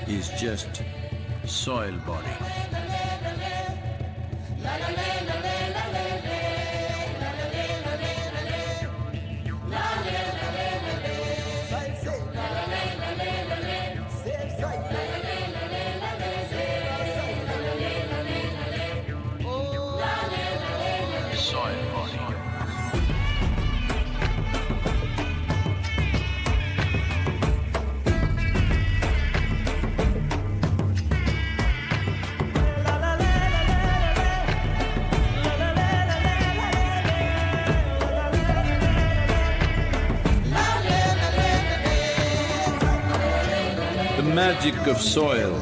is just soil body. Soil body. The magic of soil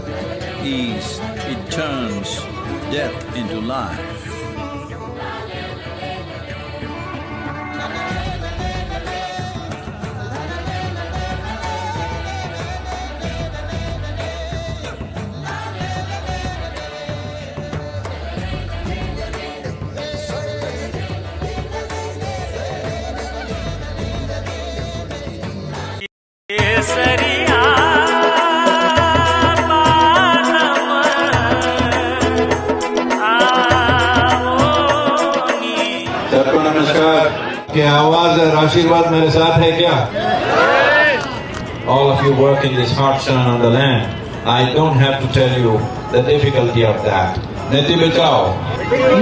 is it turns death into life. सबको नमस्कार। क्या आवाज और आशीर्वाद मेरे साथ है क्या? All of you work in this hot sun on the land. I don't have to tell you the difficulty of that. मिट्टी बचाओ,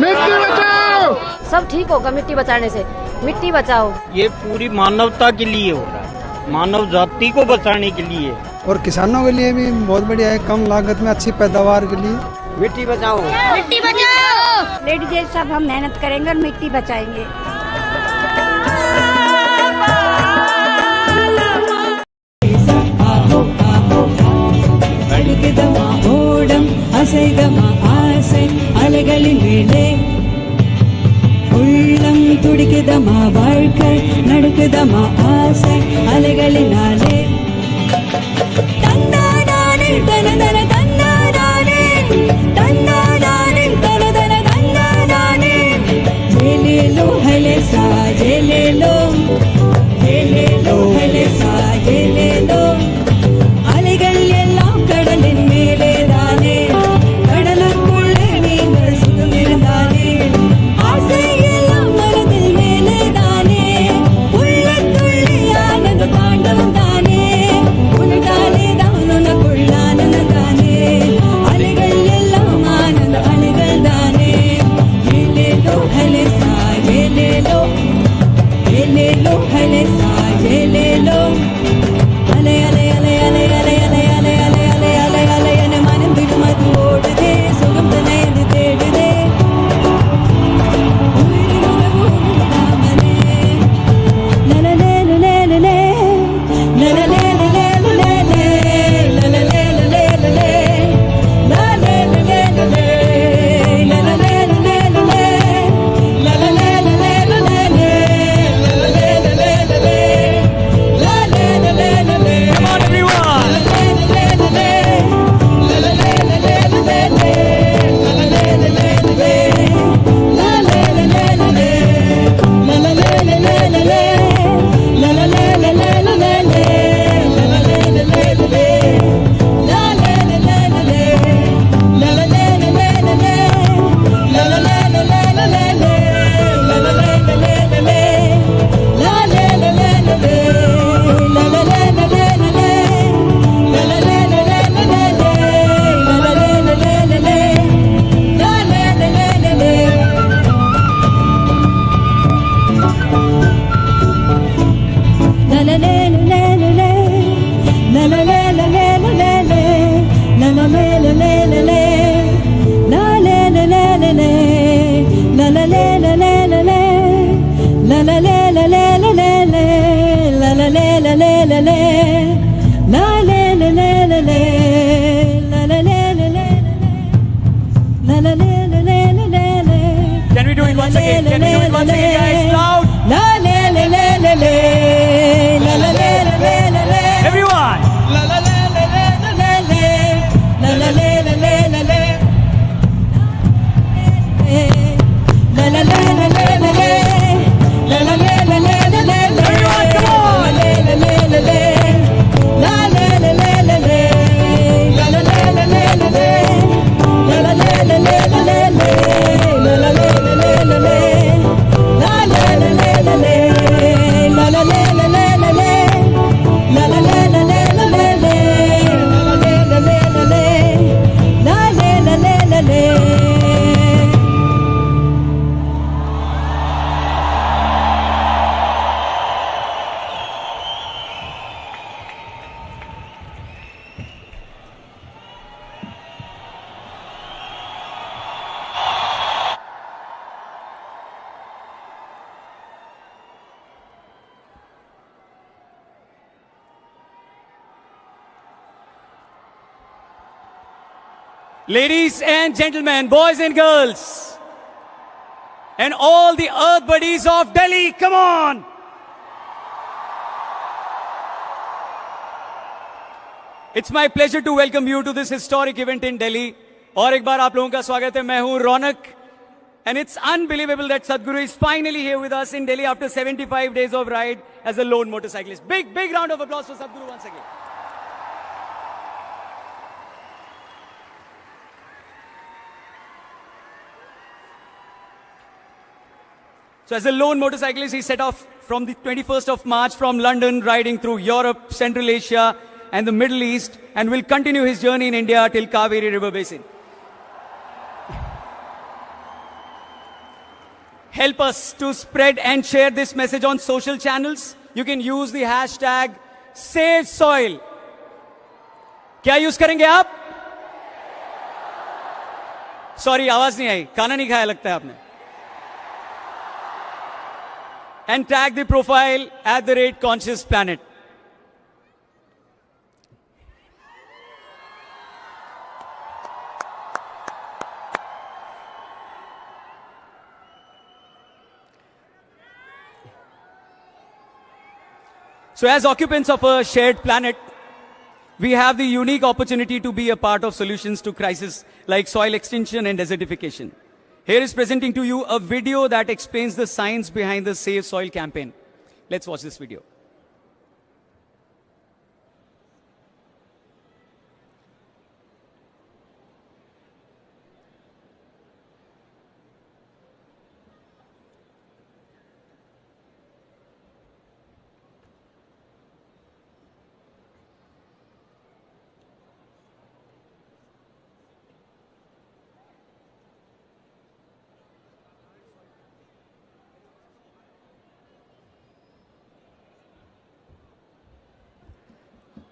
मिट्टी बचाओ। सब ठीक होगा मिट्टी बचाने से। मिट्टी बचाओ। ये पूरी मानवता के लिए हो रहा है, मानव जाति को बचाने के लिए। और किसानों के लिए भी बहुत बढ़िया है, कम लागत में अच्छी पैदावार के लिए। मिट्टी बचाओ, मिट्टी बचाओ। लेडीज सब हम मेहनत करेंगे और मिट्टी बचाएंगे। அலைகளின் மேலே உள்ளம் துடிக்குதமா வாழ்க்கை நடக்குதமா ஆசை அலைகளினாலே தன்னானே தனதன தன்னானே தன்னானே தனதன தன்னானே ஜெலேலோ ஹலேசா ஜெலேலோ ஜெலேலோ ஹலேசா ஜெலேலோ அலைகள் எல்லாம் கடலின் மேலே தானே கடலுக்குள்ளே நீங்கள் சுகமிருந்தானே ஆசை எல்லாம் மனதில் மேலே தானே உள்ளத்துள்ளே ஆனந்த தாண்டவம் தானே Ladies and gentlemen, boys and girls, and all the Earth buddies of Delhi, come on! It's my pleasure to welcome you to this historic event in Delhi. और एक बार आप लोगों का स्वागत है, मैं हूं रौनक. And it's unbelievable that Sadhguru is finally here with us in Delhi after 75 days of ride as a lone motorcyclist. Big round of applause for Sadhguru once again. So as a lone motorcyclist, he set off from the 21st of March from London, riding through Europe, Central Asia, and the Middle East, and will continue his journey in India till Kaveri River Basin. Help us to spread and share this message on social channels. You can use the hashtag #SaveSoil. क्या use करेंगे आप? Sorry, आवाज नहीं आई, खाना नहीं खाया लगता है आपने. And tag the profile @ConsciousPlanet. So as occupants of a shared planet, we have the unique opportunity to be a part of solutions to crises like soil extinction and desertification. Here is presenting to you a video that explains the science behind the Save Soil campaign. Let's watch this video.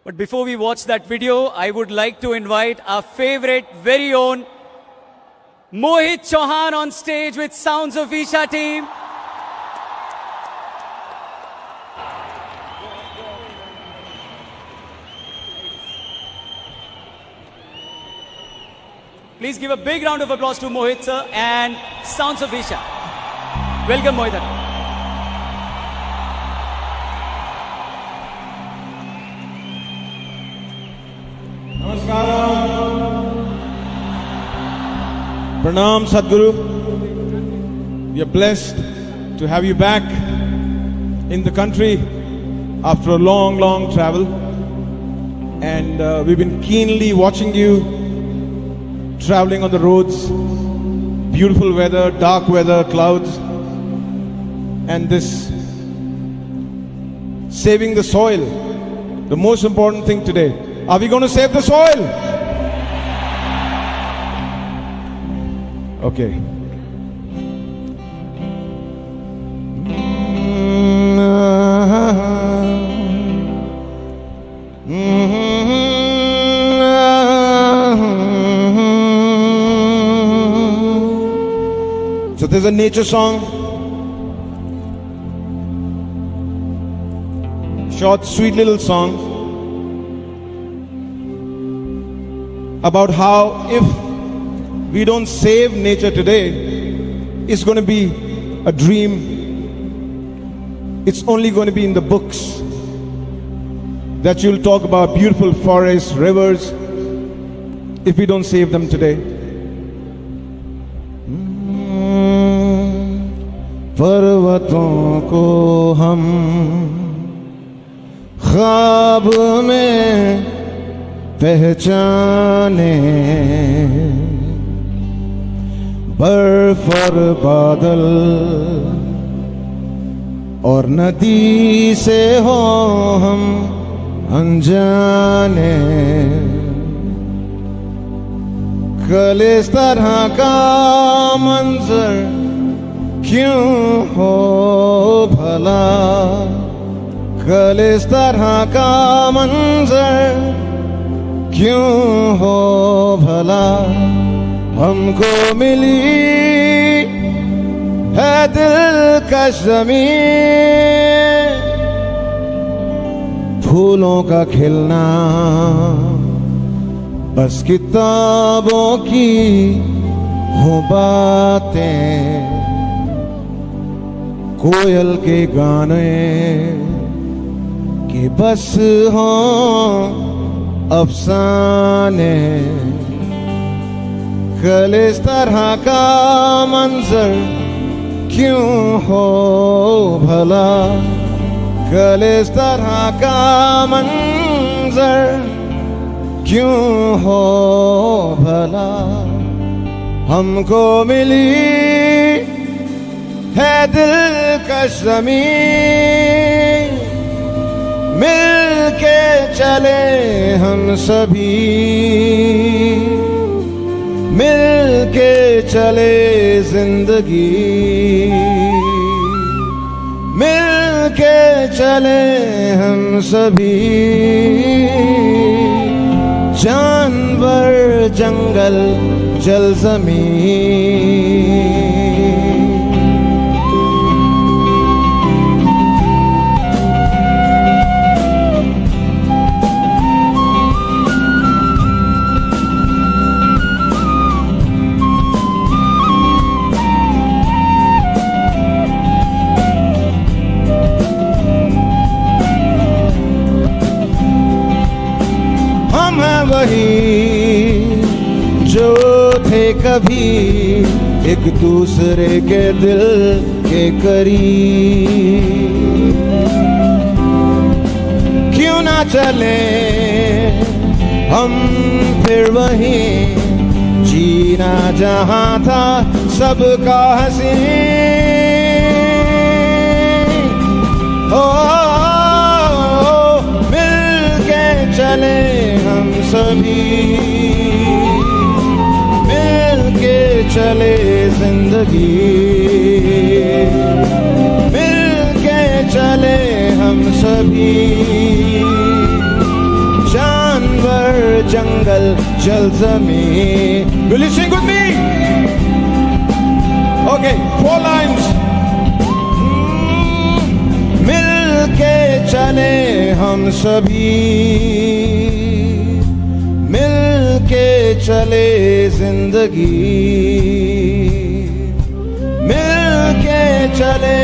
But before we watch that video, I would like to invite our favorite, very own Mohit Chauhan on stage with Sounds of Isha team. Please give a big round of applause to Mohit sir and Sounds of Isha. Welcome Mohit. Pranam Sadhguru, we are blessed to have you back in the country after a long travel, and we've been keenly watching you traveling on the roads. Beautiful weather, dark weather, clouds, and this saving the soil, the most important thing today. Are we going to save the soil? Okay. So there's a nature song, short, sweet little song about how if we don't save nature today, it's going to be a dream. It's only going to be in the books that you'll talk about beautiful forests, rivers, if we don't save them today. पर्वतों को हम ख्वाब में पहचाने, बर्फ और बादल और नदी से हो हम अनजाने, कल इस तरह का मंजर क्यों हो भला, कल इस तरह का मंजर क्यों हो भला, हमको मिली है दिलकश ज़मीन, फूलों का खिलना, बस किताबों की हो बातें, कोयल के गाने कि बस हों अफसाने। कल इस तरह का मंजर क्यों हो भला, कल इस तरह का मंजर क्यों हो भला। हमको मिली है दिलकश ज़मीन, मिल के चले हम सभी, मिल के चले जिंदगी, मिल के चले हम सभी। जानवर जंगल जल ज़मीन। वही जो थे कभी एक दूसरे के दिल के करीब, क्यों ना चले हम फिर वही, जीना जहां था सबका हंसी। मिल के चले हम सभी, मिल के चले जिंदगी, मिल के चले हम सभी। जानवर जंगल जल ज़मीन। Will you sing with me? Okay, 4 lines. मिल के चले हम सभी, मिल के चले जिंदगी, मिल के चले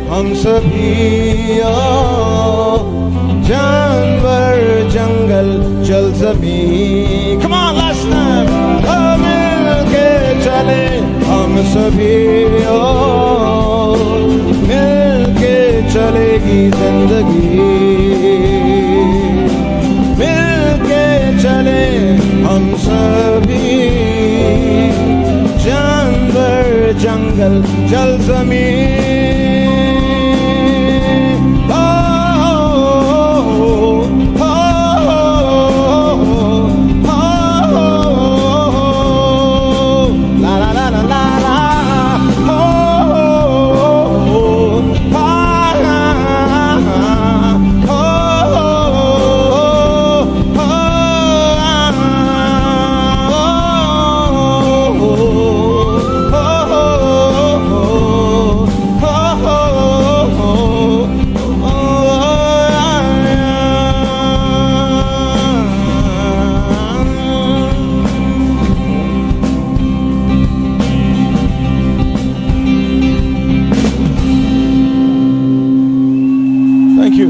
हम सभी। जानवर जंगल जल ज़मीन। Come on, last time. मिल के चले हम सभी, मिल के चलेगी जिंदगी, मिल के चले हम सभी। जानवर जंगल जल ज़मीन। Thank you.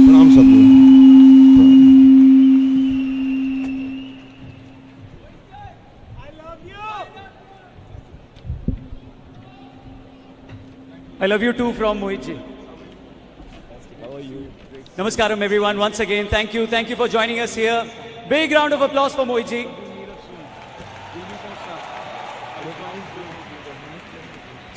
Pranam Sadhguru. I love you too from Mohit ji. How are you? Namaskaram everyone once again. Thank you. Thank you for joining us here. Big round of applause for Mohit ji.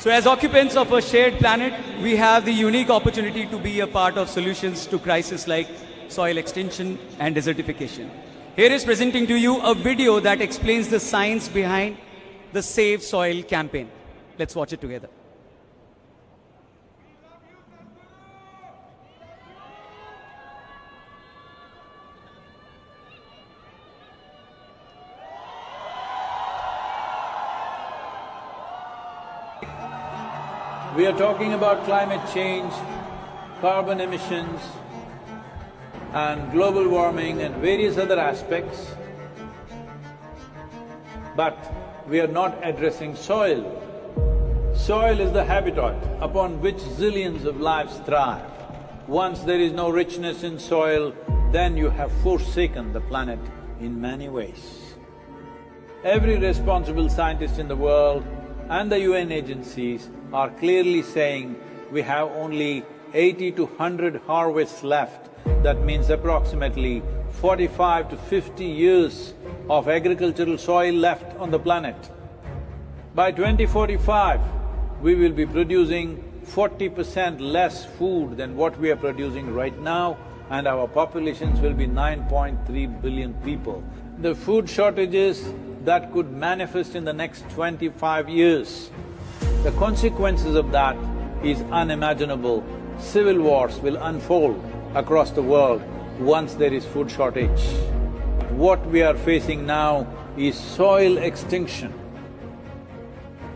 So as occupants of a shared planet, we have the unique opportunity to be a part of solutions to crises like soil extinction and desertification. Here is presenting to you a video that explains the science behind the Save Soil campaign. Let's watch it together. We are talking about climate change, carbon emissions, and global warming and various other aspects, but we are not addressing soil. Soil is the habitat upon which zillions of lives thrive. Once there is no richness in soil, then you have forsaken the planet in many ways. Every responsible scientist in the world and the UN agencies are clearly saying we have only 80 to 100 harvests left. That means approximately 45 to 50 years of agricultural soil left on the planet. By 2045, we will be producing 40% less food than what we are producing right now, and our populations will be 9.3 billion people. The food shortages that could manifest in the next 25 years, the consequences of that is unimaginable. Civil wars will unfold across the world once there is food shortage. What we are facing now is soil extinction.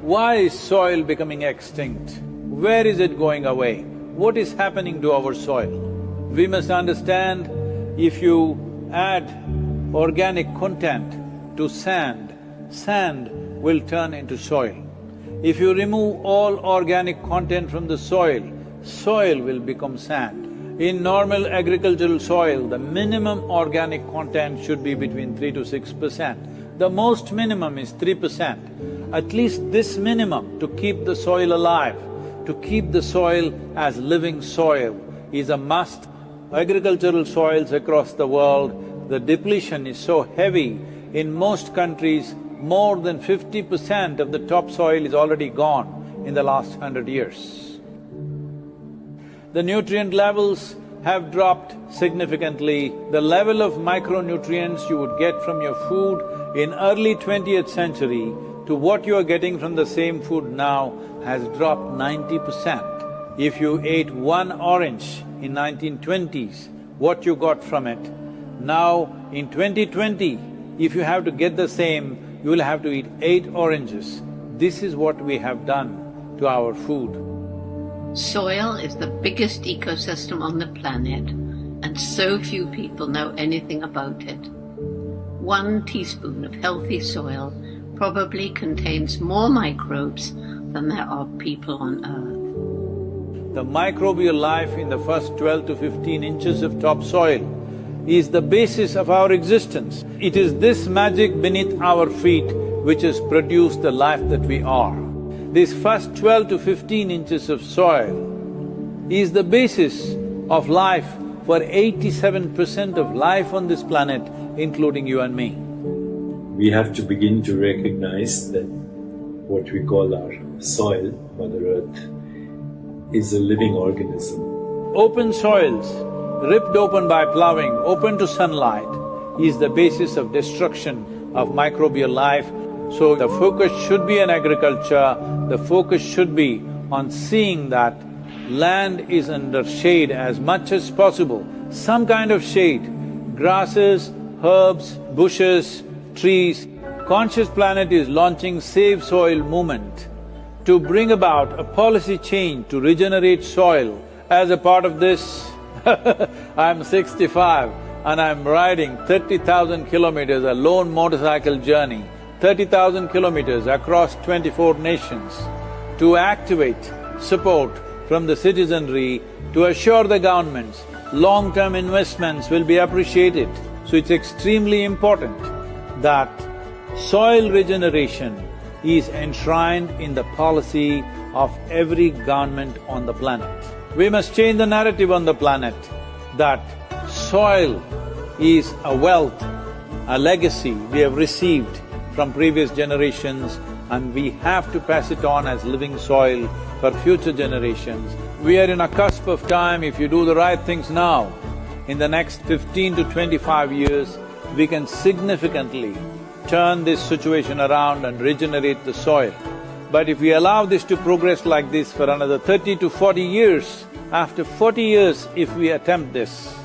Why is soil becoming extinct? Where is it going away? What is happening to our soil? We must understand, if you add organic content to sand, sand will turn into soil. If you remove all organic content from the soil, soil will become sand. In normal agricultural soil, the minimum organic content should be between 3 to 6%. The most minimum is 3%. At least this minimum to keep the soil alive, to keep the soil as living soil is a must. Agricultural soils across the world, the depletion is so heavy, in most countries, more than 50% of the topsoil is already gone in the last 100 years. The nutrient levels have dropped significantly. The level of micronutrients you would get from your food in early 20th century to what you are getting from the same food now has dropped 90%. If you ate one orange in 1920s, what you got from it, now in 2020, if you have to get the same, you will have to eat 8 oranges. This is what we have done to our food. Soil is the biggest ecosystem on the planet, and so few people know anything about it. 1 teaspoon of healthy soil probably contains more microbes than there are people on Earth. The microbial life in the first 12 to 15 inches of topsoil is the basis of our existence. It is this magic beneath our feet which has produced the life that we are. This first 12 to 15 inches of soil is the basis of life for 87% of life on this planet, including you and me. We have to begin to recognize that what we call our soil, Mother Earth, is a living organism. Open soils, ripped open by ploughing, open to sunlight, is the basis of destruction of microbial life. So the focus should be on agriculture, the focus should be on seeing that land is under shade as much as possible, some kind of shade, grasses, herbs, bushes, trees. Conscious Planet is launching Save Soil movement to bring about a policy change to regenerate soil. As a part of this, I'm 65 and I'm riding 30,000 kilometers, a lone motorcycle journey, 30,000 kilometers across 24 nations to activate support from the citizenry to assure the governments long-term investments will be appreciated. So it's extremely important that soil regeneration is enshrined in the policy of every government on the planet. We must change the narrative on the planet that soil is a wealth, a legacy we have received from previous generations, and we have to pass it on as living soil for future generations. We are in a cusp of time. If you do the right things now, in the next 15 to 25 years, we can significantly turn this situation around and regenerate the soil. But if we allow this to progress like this for another 30 to 40 years, after 40 years if we attempt this,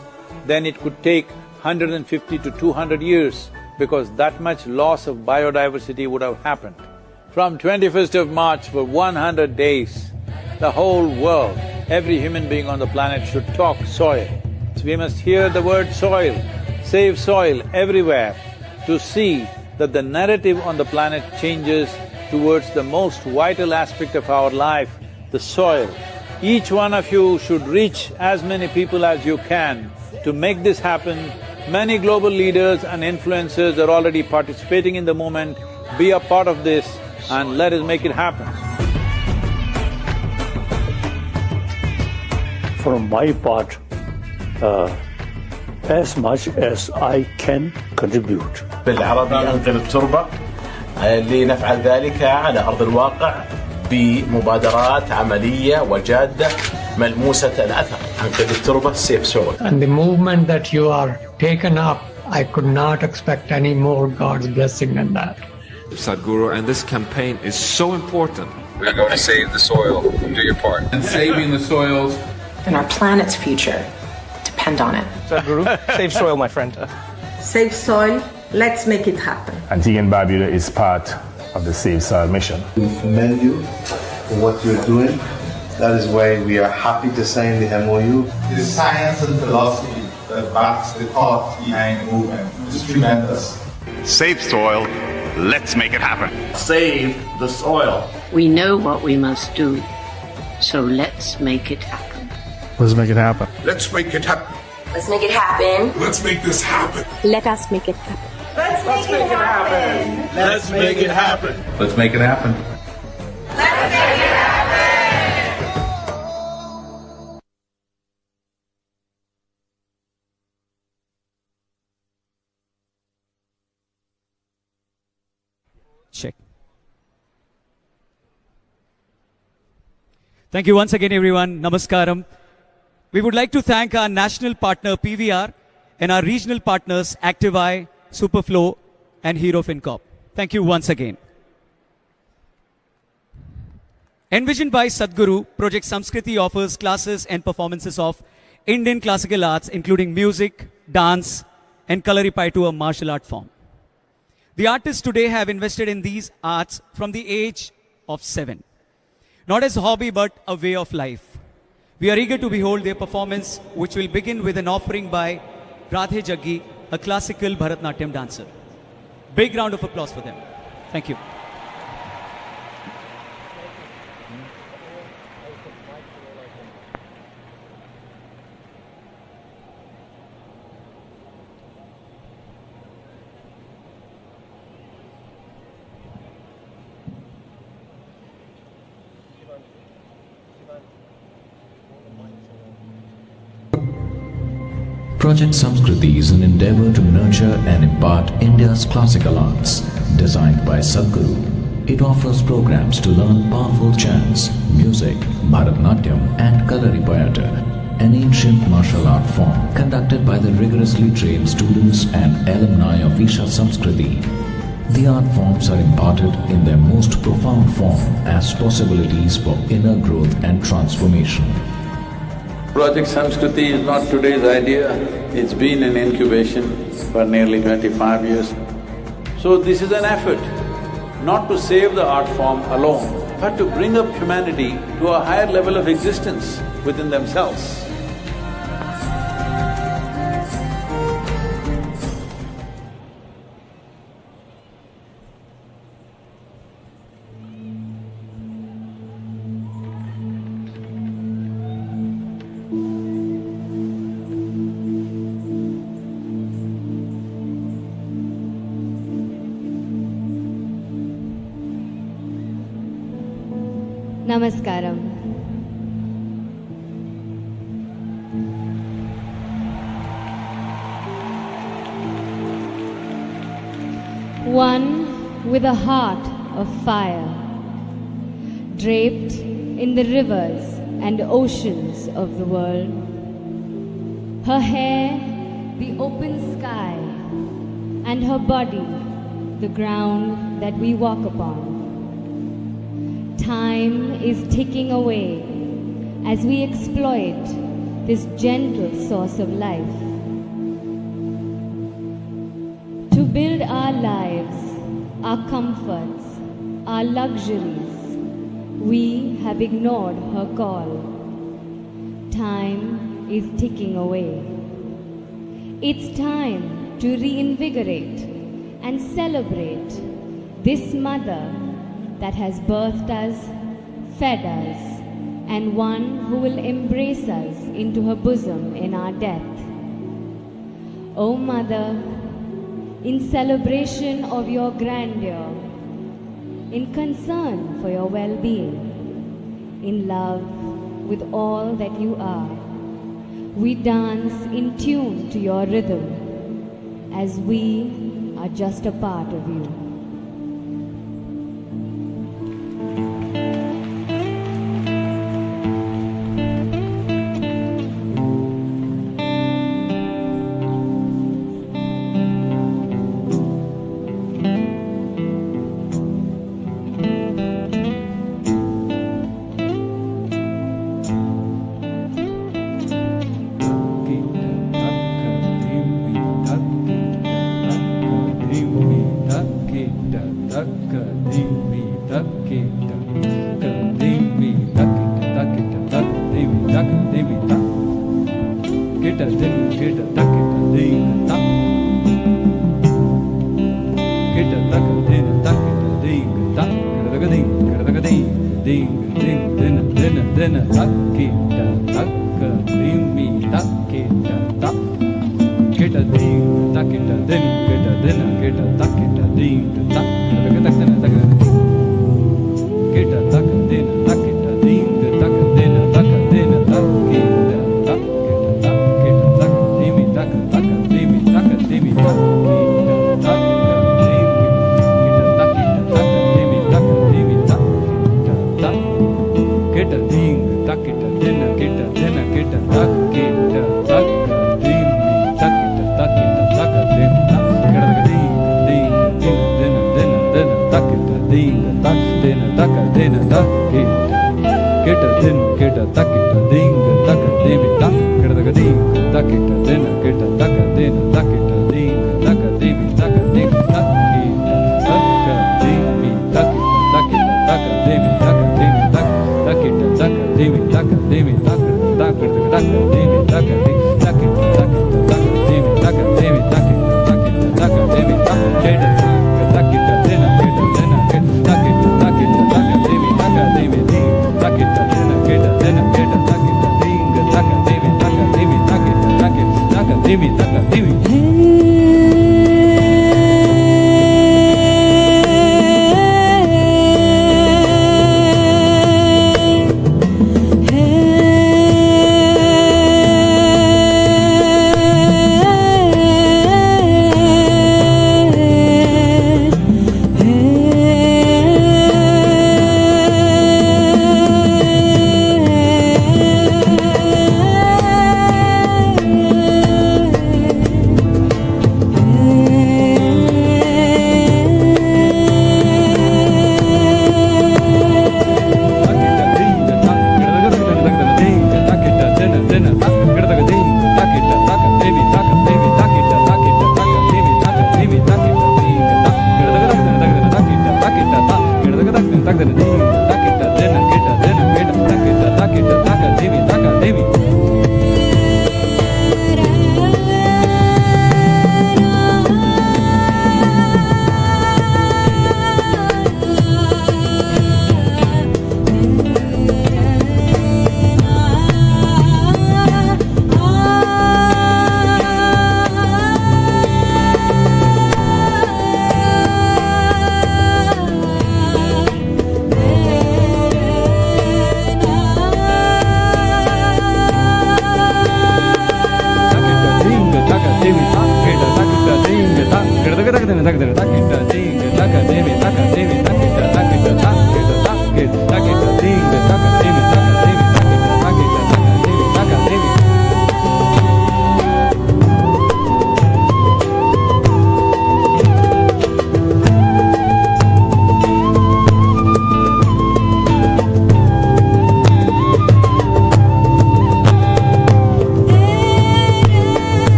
then it could take 150 to 200 years, because that much loss of biodiversity would have happened. From 21st of March for 100 days, the whole world, every human being on the planet should talk soil. planets, we must hear the word soil, save soil everywhere to see that the narrative on the planet changes towards the most vital aspect of our life, the soil. Each one of you should reach as many people as you can to make this happen. Many global leaders and influencers are already participating in the movement. Be a part of this and let us make it happen. From my part, as much as I can contribute. بالعربي أنقذ التربة لنفعل ذلك على أرض الواقع بمبادرات عملية وجادة ملموسة الأثر. أنقذ التربة save soil. And the movement that you are taken up, I could not expect any more God's blessing than that. Sadhguru, and this campaign is so important. We're going to save the soil. Do your part. And saving the soils and our planet's future depend on it. Sadhguru, save soil, my friend. Save soil, let's make it happen. Antigua and Barbuda is part of the Save Soil mission. We commend you for what you're doing. That is why we are happy to sign the MOU. It is science and philosophy that backs the thought behind the movement. It's tremendous. Save soil, let's make it happen. Save the soil. We know what we must do, so let's make it happen. Let's make it happen. Let's make it happen. Let's make it happen. Let's make this happen. Let us make it happen. Let's make it happen. Let's make it happen. Let's make it happen. Let's make it happen. Check. Thank you once again, everyone. Namaskaram. We would like to thank our national partner PVR and our regional partners Activi, Superflow and Hero FinCorp. Thank you once again. Envisioned by Sadhguru, Project Samskriti offers classes and performances of Indian classical arts including music, dance and Kalaripai to a martial art form. The artists today have invested in these arts from the age of 7. Not as a hobby but a way of life. We are eager to behold their performance, which will begin with an offering by Radhe Jaggi, a classical Bharatnatyam dancer. Big round of applause for them. Thank you. Project Samskriti is an endeavor to nurture and impart India's classical arts, designed by Sadhguru. It offers programs to learn powerful chants, music, Bharatnatyam and Kalaripayattu, an ancient martial art form conducted by the rigorously trained students and alumni of Isha Samskriti. The art forms are imparted in their most profound form as possibilities for inner growth and transformation. Project Samskriti is not today's idea, it's been in incubation for nearly 25 years. So this is an effort, not to save the art form alone, but to bring up humanity to a higher level of existence within themselves. Namaskaram. One with a heart of fire, draped in the rivers and oceans of the world. Her hair, the open sky, and her body, the ground that we walk upon. Time is ticking away as we exploit this gentle source of life. To build our lives, our comforts, our luxuries, we have ignored her call. Time is ticking away. It's time to reinvigorate and celebrate this mother that has birthed us, fed us, and one who will embrace us into her bosom in our death. O Mother, in celebration of your grandeur, in concern for your well-being, in love with all that you are, we dance in tune to your rhythm as we are just a part of you.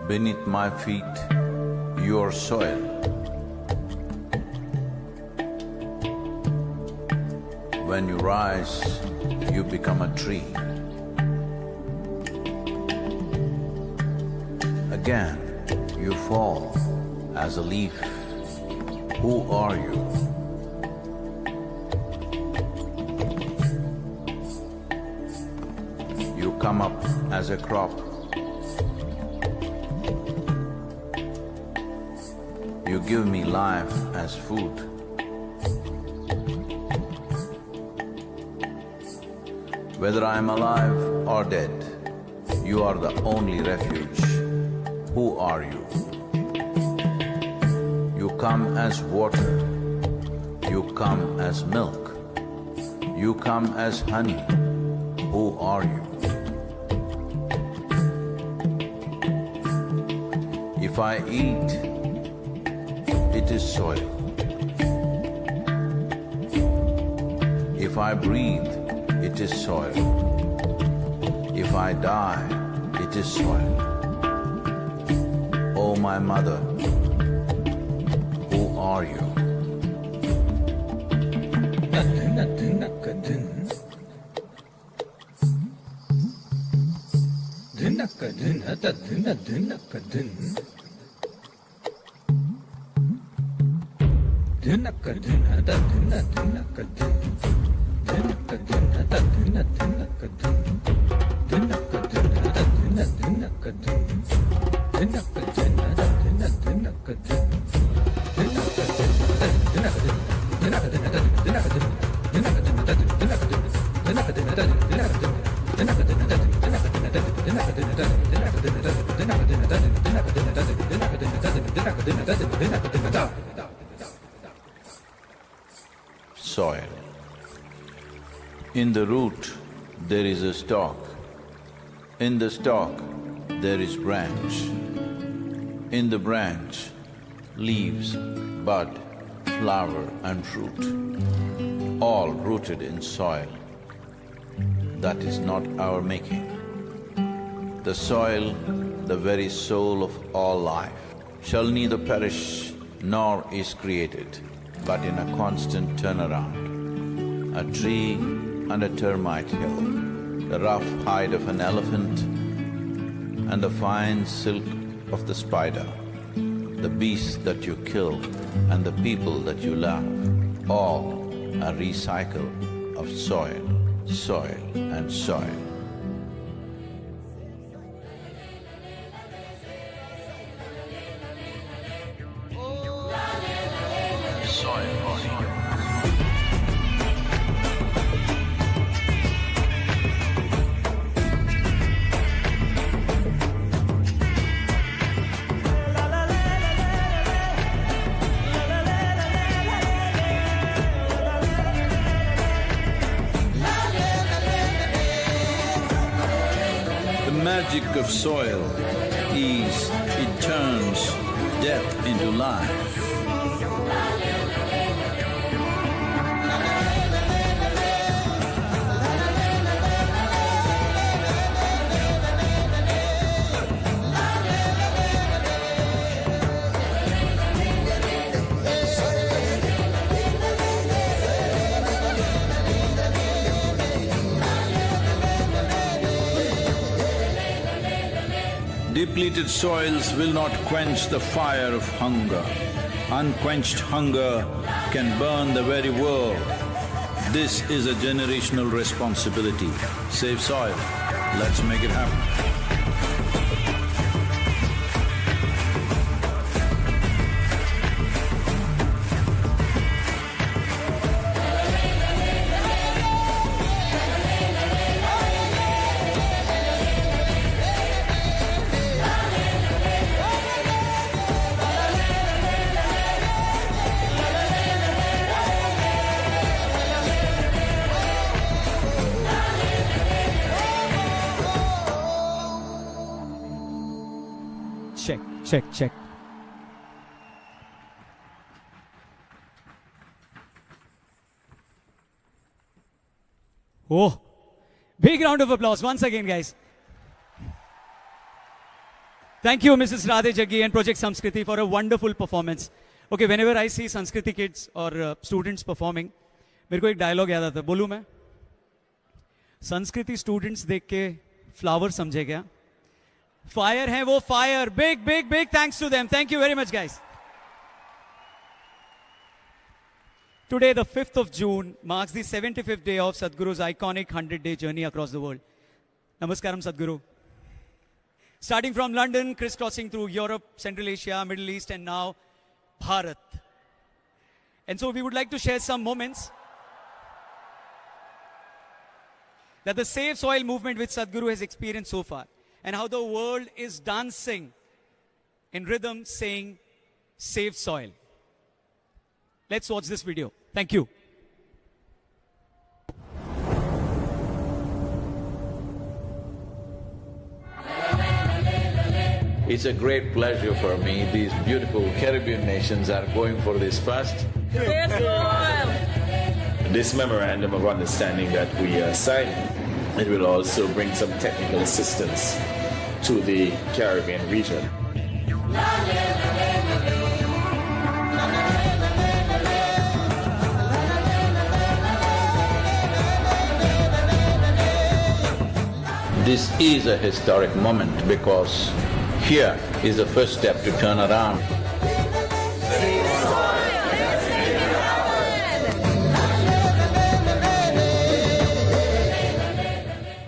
Beneath my feet, your soil. When you rise, you become a tree. Again, you fall as a leaf. Who are you? You come up as a crop. You give me life as food. Whether I am alive or dead, you are the only refuge. Who are you? You come as water. You come as milk. You come as honey. Who are you? If I eat, it is soil. If I breathe, it is soil. If I die, it is soil. Oh, my mother, who are you? Soil. In the root, there is a stalk. In the stalk, there is branch. In the branch, leaves, bud, flower and fruit, all rooted in soil. That is not our making. The soil, the very soul of all life, shall neither perish nor is created, but in a constant turnaround. A tree and a termite hill, the rough hide of an elephant and the fine silk of the spider, the beasts that you kill and the people that you love, all a recycle of soil, soil and soil. The magic of soil is it turns death into life. Depleted soils will not quench the fire of hunger. Unquenched hunger can burn the very world. This is a generational responsibility. Save soil. Let's make it happen. Check. Oh, big round of applause once again, guys. Thank you, Mrs. Radhe Jaggi and Project Samskriti for a wonderful performance. Okay, whenever I see Sanskriti kids or students performing, मेरे को एक dialogue याद आता है, बोलूं मैं? संस्कृति students देख के फ्लावर समझे क्या? फायर है वो fire. Big, big, big thanks to them. Thank you very much, guys. Today, the 5th of June, marks the 75th day of Sadhguru's iconic 100-day journey across the world. Namaskaram, Sadhguru. Starting from London, crisscrossing through Europe, Central Asia, Middle East, and now Bharat. And so we would like to share some moments that the Save Soil movement which Sadhguru has experienced so far, and how the world is dancing in rhythm saying, Save Soil. Let's watch this video. Thank you. It's a great pleasure for me. These beautiful Caribbean nations are going for this first. This memorandum of understanding that we are signing, it will also bring some technical assistance to the Caribbean region. This is a historic moment because here is the first step to turn around.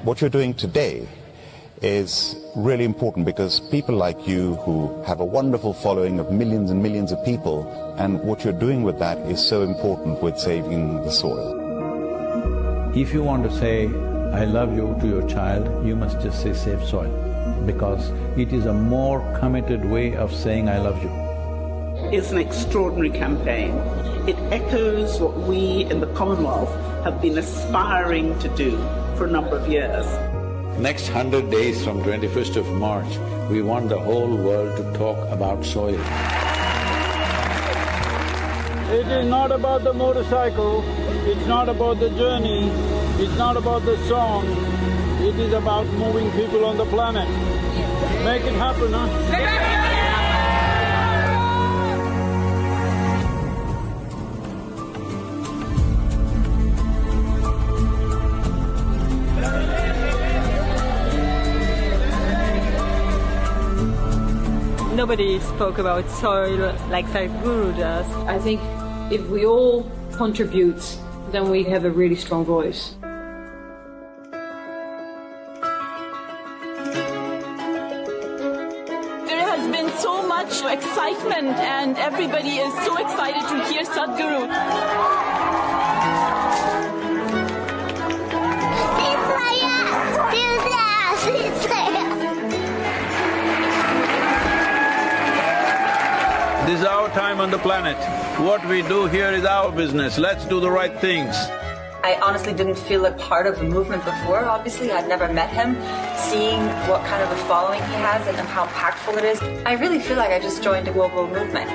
What you're doing today is really important because people like you who have a wonderful following of millions and millions of people, and what you're doing with that is so important with saving the soil. If you want to say, I love you to your child, you must just say save soil, because it is a more committed way of saying I love you. It's an extraordinary campaign. It echoes what we in the Commonwealth have been aspiring to do for a number of years. Next 100 days from 21st of March, we want the whole world to talk about soil. It is not about the motorcycle, it's not about the journey, it's not about the song, it is about moving people on the planet. Make it happen, huh? Nobody spoke about soil like Sadhguru does. I think if we all contribute, then we have a really strong voice. There has been so much excitement and everybody is so excited to hear Sadhguru. This is our time on the planet. What we do here is our business. Let's do the right things. I honestly didn't feel like part of the movement before. Obviously, I'd never met him. Seeing what kind of a following he has and how impactful it is, I really feel like I just joined a global movement.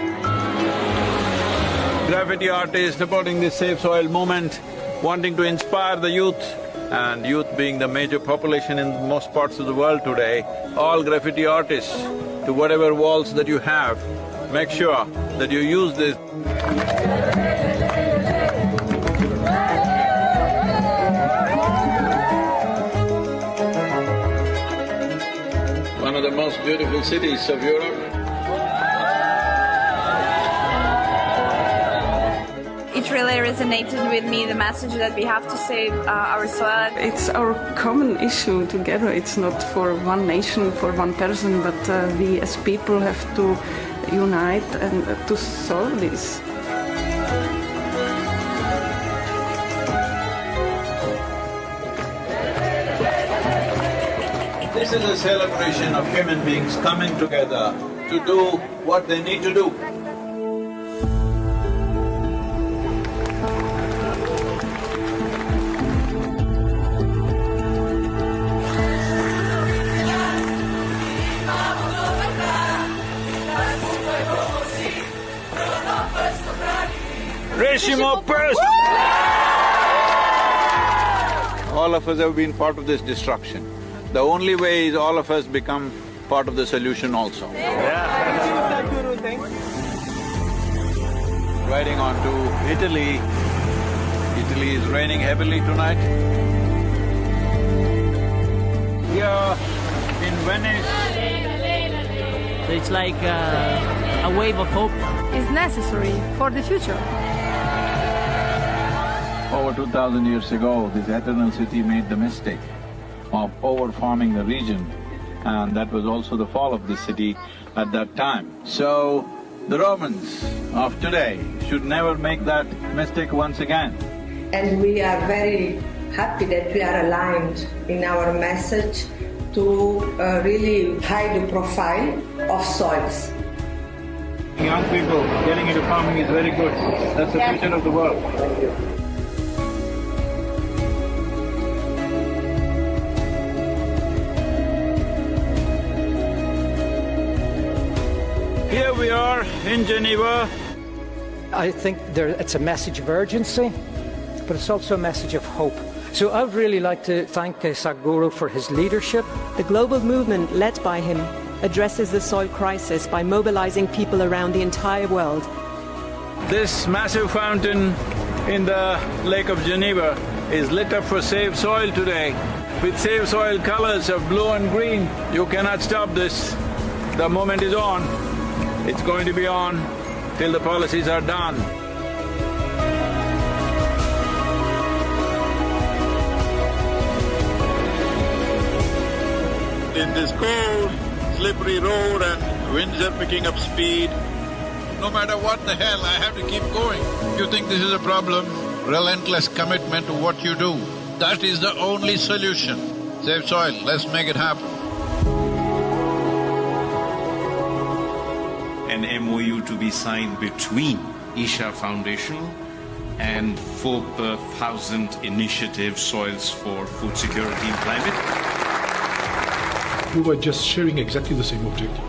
Graffiti artists supporting this Save Soil movement, wanting to inspire the youth, and youth being the major population in most parts of the world today, all graffiti artists, to whatever walls that you have, make sure that you use this. One of the most beautiful cities of Europe. It really resonated with me, the message that we have to save our soil. It's our common issue together. It's not for one nation, for one person, but we as people have to unite and to solve this. This is a celebration of human beings coming together to do what they need to do. All of us have been part of this destruction. The only way is all of us become part of the solution also. Riding on to Italy. Italy is raining heavily tonight. Here in Venice. So it's like a wave of hope. It's necessary for the future. Over 2000 years ago, this eternal city made the mistake of over-farming the region, and that was also the fall of the city at that time. So, the Romans of today should never make that mistake once again. And we are very happy that we are aligned in our message to really hide the profile of soils. Young people getting into farming is very good. That's the future of the world. Thank you. Here we are in Geneva. I think it's a message of urgency, but it's also a message of hope. So I would really like to thank Sadhguru for his leadership. The global movement led by him addresses the soil crisis by mobilizing people around the entire world. This massive fountain in the Lake of Geneva is lit up for Save Soil today with Save Soil colors of blue and green. You cannot stop this. The moment is on. It's going to be on till the policies are done. In this cold, slippery road and winds are picking up speed, no matter what the hell, I have to keep going. If you think this is a problem, relentless commitment to what you do, that is the only solution. Save soil, let's make it happen. An MOU to be signed between Isha Foundation and 4,000 Initiative Soils for Food Security and Climate. We were just sharing exactly the same objective,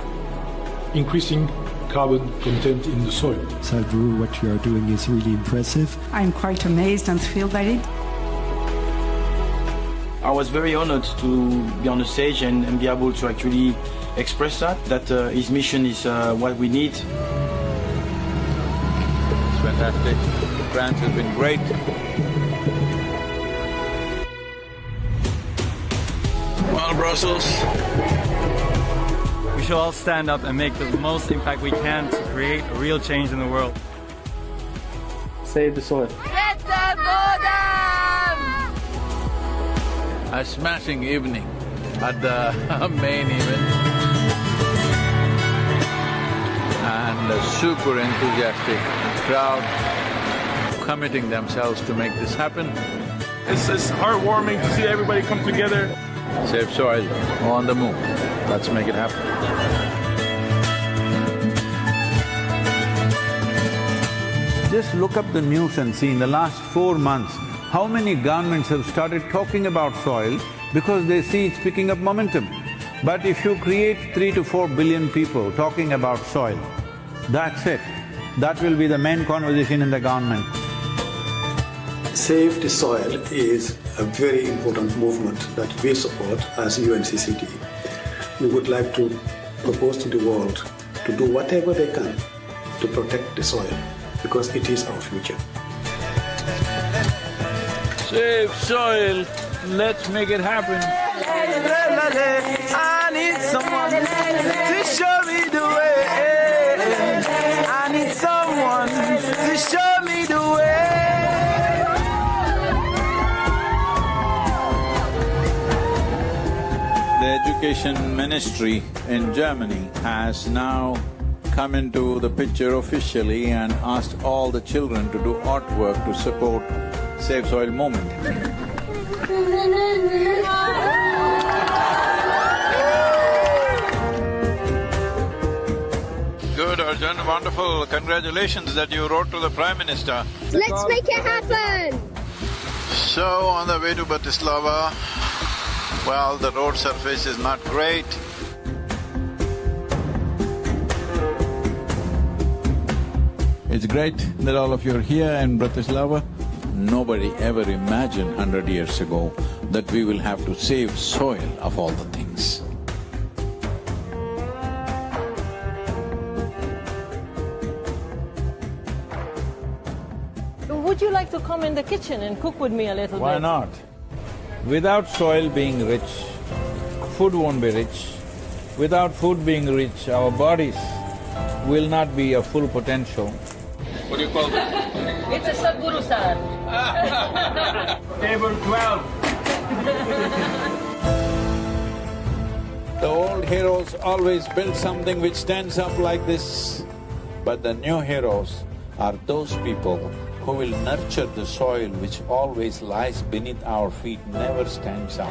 increasing carbon content in the soil. Sadhguru, what you are doing is really impressive. I'm quite amazed and thrilled by it. I was very honored to be on the stage and be able to actually express that his mission is what we need. It's fantastic. France has been great. Well, Brussels. We should all stand up and make the most impact we can to create a real change in the world. Save the soil. Get the bottom! A smashing evening at the main event. And a super enthusiastic crowd committing themselves to make this happen. It's heartwarming to see everybody come together. Save soil, on the move. Let's make it happen. Just look up the news and see in the last 4 months, how many governments have started talking about soil because they see it's picking up momentum. But if you create 3 to 4 billion people talking about soil, that's it. That will be the main conversation in the government. Save the Soil is a very important movement that we support as UNCCT. We would like to propose to the world to do whatever they can to protect the soil, because it is our future. Save soil, let's make it happen. I need someone to show me the way. I need someone to show me the way. The education ministry in Germany has now come into the picture officially and asked all the children to do artwork to support Save Soil movement. Good, Arjun, wonderful. Congratulations that you wrote to the Prime Minister. Let's make it happen! So, on the way to Bratislava, well, the road surface is not great. It's great that all of you are here in Bratislava. Nobody ever imagined 100 years ago that we will have to save soil of all the things. would you like to come in the kitchen and cook with me a little bit? Why not? Without soil being rich, food won't be rich. Without food being rich, our bodies will not be of full potential. What do you call that? It's a Sadhguru salad. Table 12. The old heroes always built something which stands up like this, but the new heroes are those people who will nurture the soil which always lies beneath our feet, never stands up.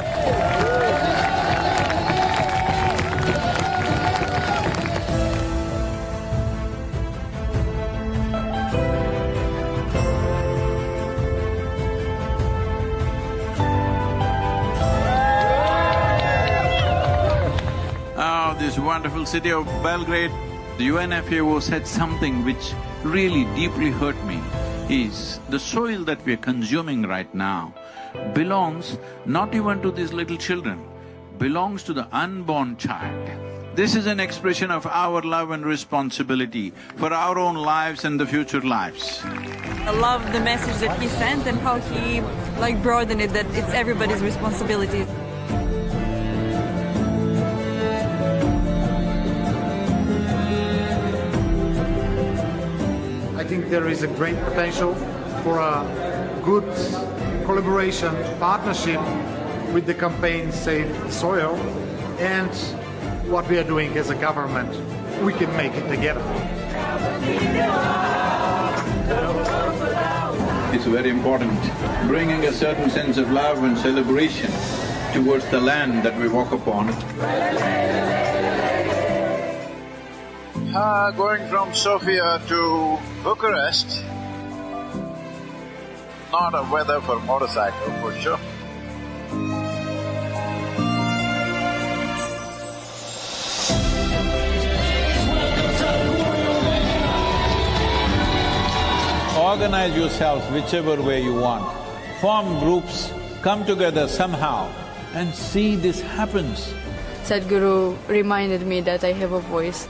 This wonderful city of Belgrade, the UNFAO said something which really deeply hurt me, is the soil that we are consuming right now belongs not even to these little children, belongs to the unborn child. This is an expression of our love and responsibility for our own lives and the future lives. I love the message that he sent and how he broadened it, that it's everybody's responsibility. I think there is a great potential for a good collaboration, partnership with the campaign Save Soil, and what we are doing as a government. We can make it together. It's very important, bringing a certain sense of love and celebration towards the land that we walk upon. Going from Sofia to Bucharest, not a weather for motorcycle for sure. Organize yourselves whichever way you want, form groups, come together somehow and see this happens. Sadhguru reminded me that I have a voice.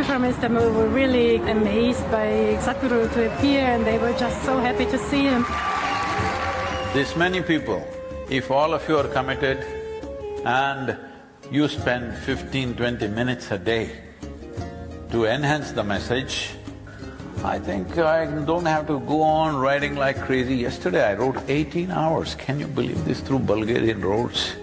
From Istanbul were really amazed by Sadhguru to appear, and they were just so happy to see him. This many people, if all of you are committed and you spend 15–20 minutes a day to enhance the message, I think I don't have to go on riding like crazy. Yesterday I rode 18 hours, can you believe this, through Bulgarian roads?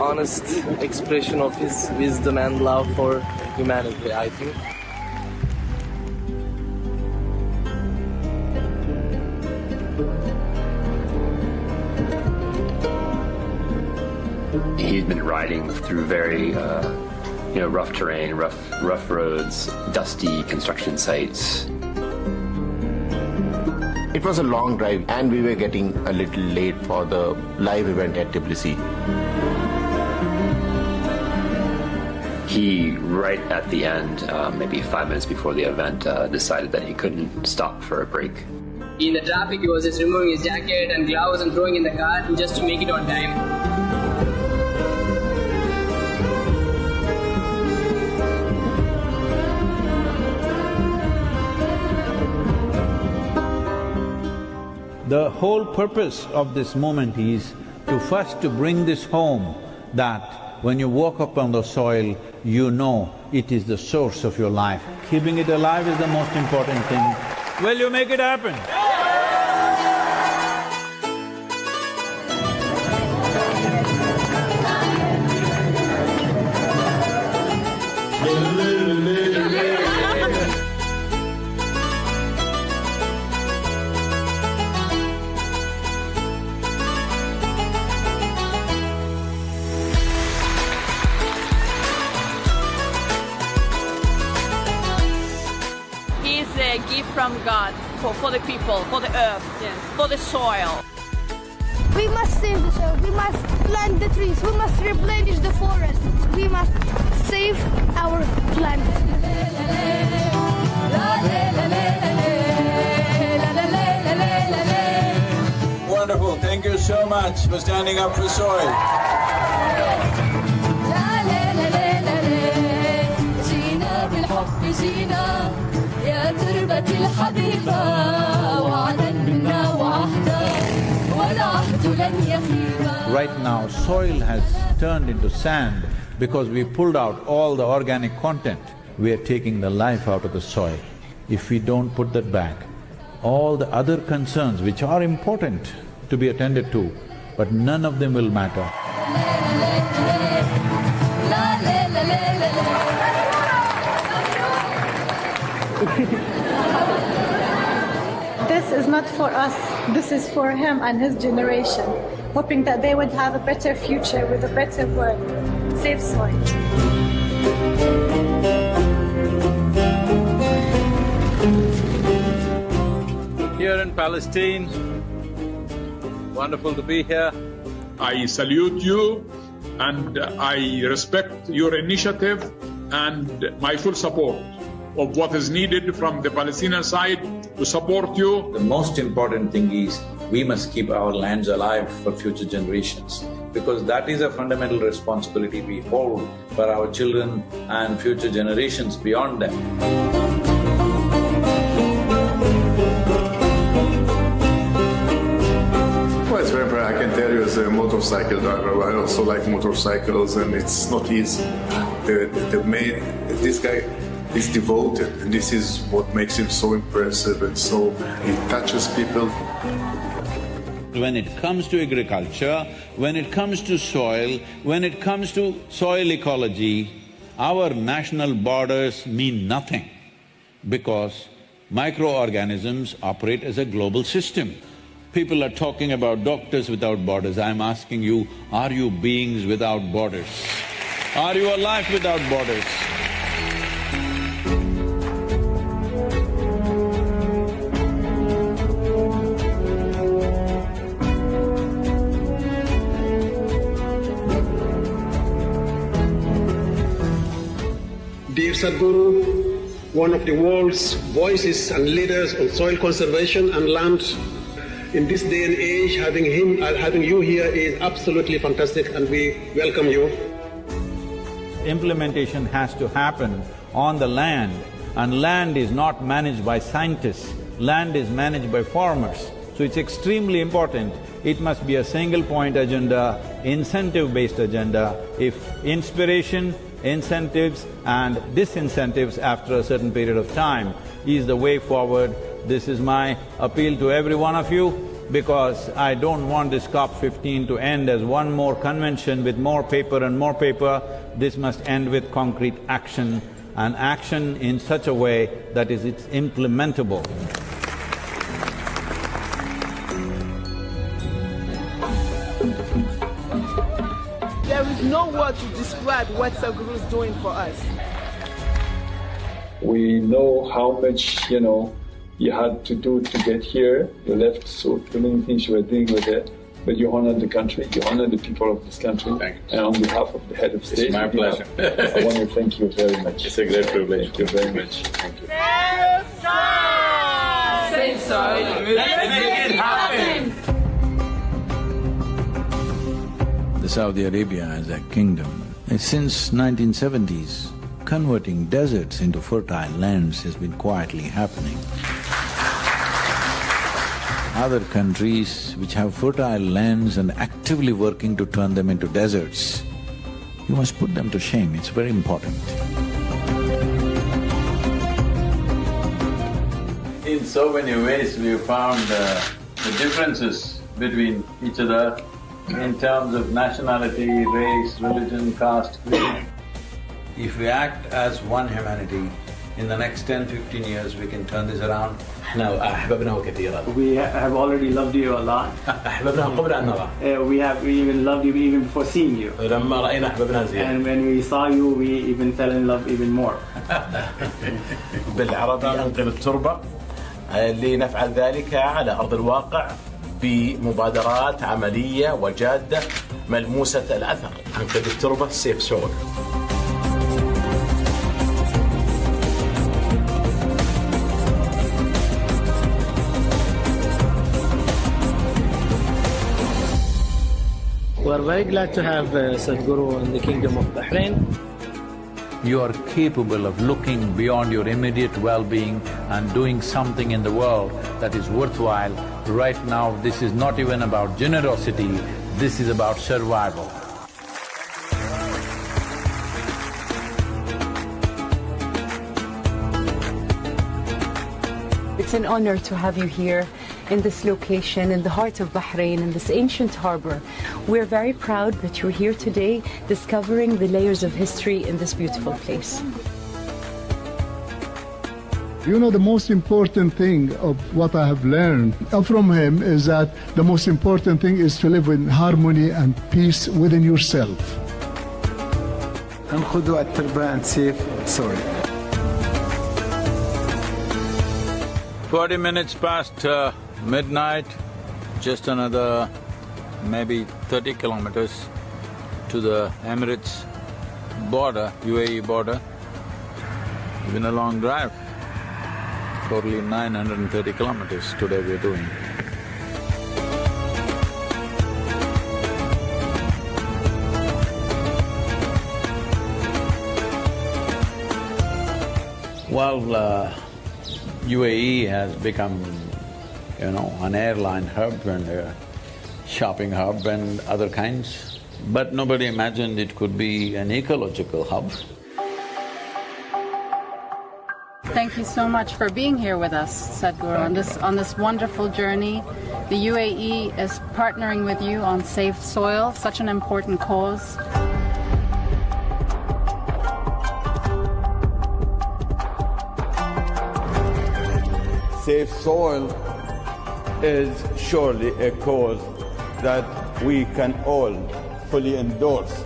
Honest expression of his wisdom and love for humanity, I think. He's been riding through very, rough terrain, rough roads, dusty construction sites. It was a long drive and we were getting a little late for the live event at Tbilisi. He, right at the end, maybe 5 minutes before the event, decided that he couldn't stop for a break. In the traffic, he was just removing his jacket and gloves and throwing in the car just to make it on time. The whole purpose of this moment is to bring this home, that when you walk up on the soil, you know it is the source of your life. Keeping it alive is the most important thing. Will you make it happen? A gift from God for the people, for the earth, for the soil. We must save the soil, we must plant the trees, we must replenish the forests, we must save our planet. Wonderful, thank you so so much for standing up for soil. Right now, soil has turned into sand because we pulled out all the organic content. We are taking the life out of the soil. If we don't put that back, all the other concerns which are important to be attended to, but none of them will matter. This is not for us, this is for him and his generation, hoping that they would have a better future with a better world. Save soil. Here in Palestine, wonderful to be here. I salute you and I respect your initiative and my full support of what is needed from the Palestinian side to support you. The most important thing is we must keep our lands alive for future generations, because that is a fundamental responsibility we hold for our children and future generations beyond them. Well, it's very, I can tell you as a motorcycle driver, I also like motorcycles and it's not easy. This guy is devoted and this is what makes him so impressive and so he touches people. When it comes to agriculture, when it comes to soil, when it comes to soil ecology, our national borders mean nothing because microorganisms operate as a global system. People are talking about doctors without borders. I'm asking you, are you beings without borders? Are you a life without borders? Dear Sadhguru, one of the world's voices and leaders on soil conservation and land, in this day and age, having you here is absolutely fantastic and we welcome you. Implementation has to happen on the land, and land is not managed by scientists, land is managed by farmers. So it's extremely important. It must be a single point agenda, incentive-based agenda. If inspiration, incentives and disincentives after a certain period of time is the way forward, this is my appeal to every one of you, because I don't want this COP15 to end as one more convention with more paper and more paper. This must end with concrete action, and action in such a way that it's implementable. There is no word to describe what Sadhguru is doing for us. We know how much, you had to do to get here. You left so many things you were doing with it, but you honored the country, you honored the people of this country. Thank you. And on behalf of the head of state, it's my pleasure. I want to thank you very much. It's a great privilege. Thank you very much. Thank you. Save soil! Let's make it happen! The Saudi Arabia as a kingdom, since 1970s, converting deserts into fertile lands has been quietly happening. Other countries which have fertile lands and actively working to turn them into deserts, you must put them to shame, it's very important. In so many ways we have found the differences between each other in terms of nationality, race, religion, caste, creed. If we act as one humanity, in the next 10-15 years we can turn this around. We have already loved you a lot. We even loved you even before seeing you. And when we saw you, we even fell in love even more. بالعربي أنقذ التربة لنفعل ذلك على أرض الواقع بمبادرات عملية وجادة ملموسة الأثر. أنقذ التربة save soil. We are very glad to have Sadhguru in the Kingdom of Bahrain. You are capable of looking beyond your immediate well-being and doing something in the world that is worthwhile. Right now, this is not even about generosity, this is about survival. It's an honor to have you here in this location, in the heart of Bahrain, in this ancient harbor. We're very proud that you're here today, discovering the layers of history in this beautiful place. You know, the most important thing of what I have learned from him is that the most important thing is to live in harmony and peace within yourself. And safe soil. 40 minutes past midnight, just another maybe 30 kilometers to the Emirates border, UAE border. It's been a long drive, totally 930 kilometers today we're doing. Well, UAE has become, an airline hub and a shopping hub and other kinds, but nobody imagined it could be an ecological hub. Thank you so much for being here with us, Sadhguru, on this wonderful journey. The UAE is partnering with you on Safe Soil, such an important cause. Safe soil is surely a cause that we can all fully endorse.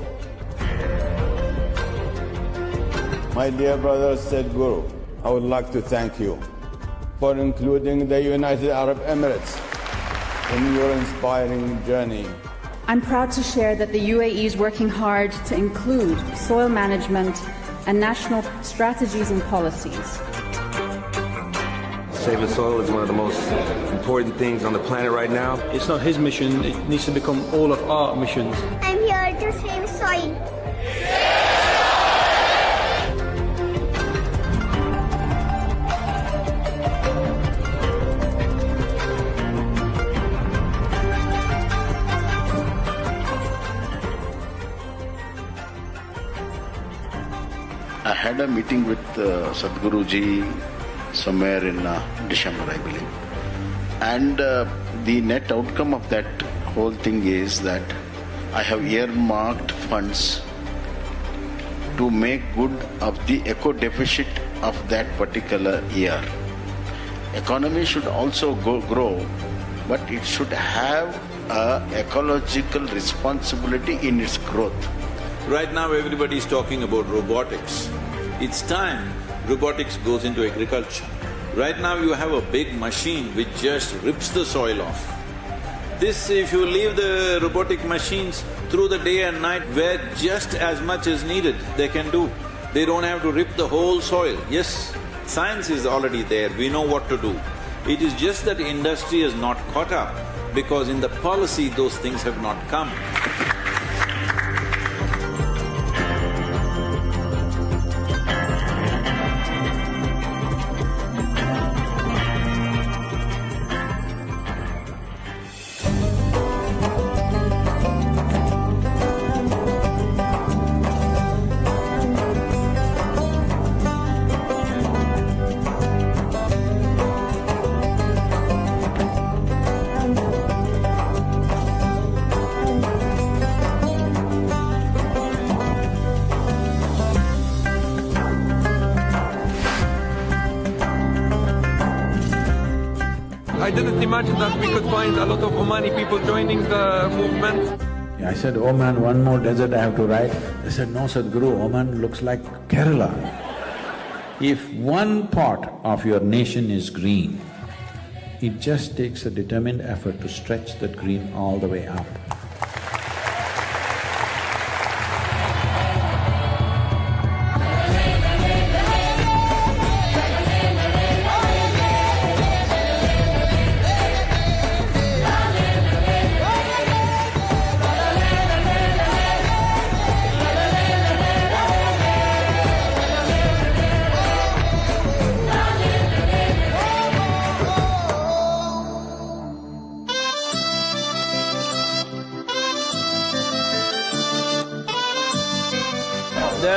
My dear brother Sadhguru, I would like to thank you for including the United Arab Emirates in your inspiring journey. I'm proud to share that the UAE is working hard to include soil management and national strategies and policies. Saving soil is one of the most important things on the planet right now. It's not his mission, it needs to become all of our missions. I'm here to save soil. I had a meeting with Sadhguru ji somewhere in December, I believe. And the net outcome of that whole thing is that I have earmarked funds to make good of the eco deficit of that particular year. Economy should also grow, but it should have an ecological responsibility in its growth. Right now everybody is talking about robotics. It's time robotics goes into agriculture. Right now you have a big machine which just rips the soil off. This, if you leave the robotic machines through the day and night where just as much is needed, they can do. They don't have to rip the whole soil. Yes, science is already there, we know what to do. It is just that industry has not caught up because in the policy those things have not come. I didn't imagine that we could find a lot of Omani people joining the movement. I said, oh man, one more desert I have to ride. They said, no Sadhguru, Oman looks like Kerala. If one part of your nation is green, it just takes a determined effort to stretch that green all the way up.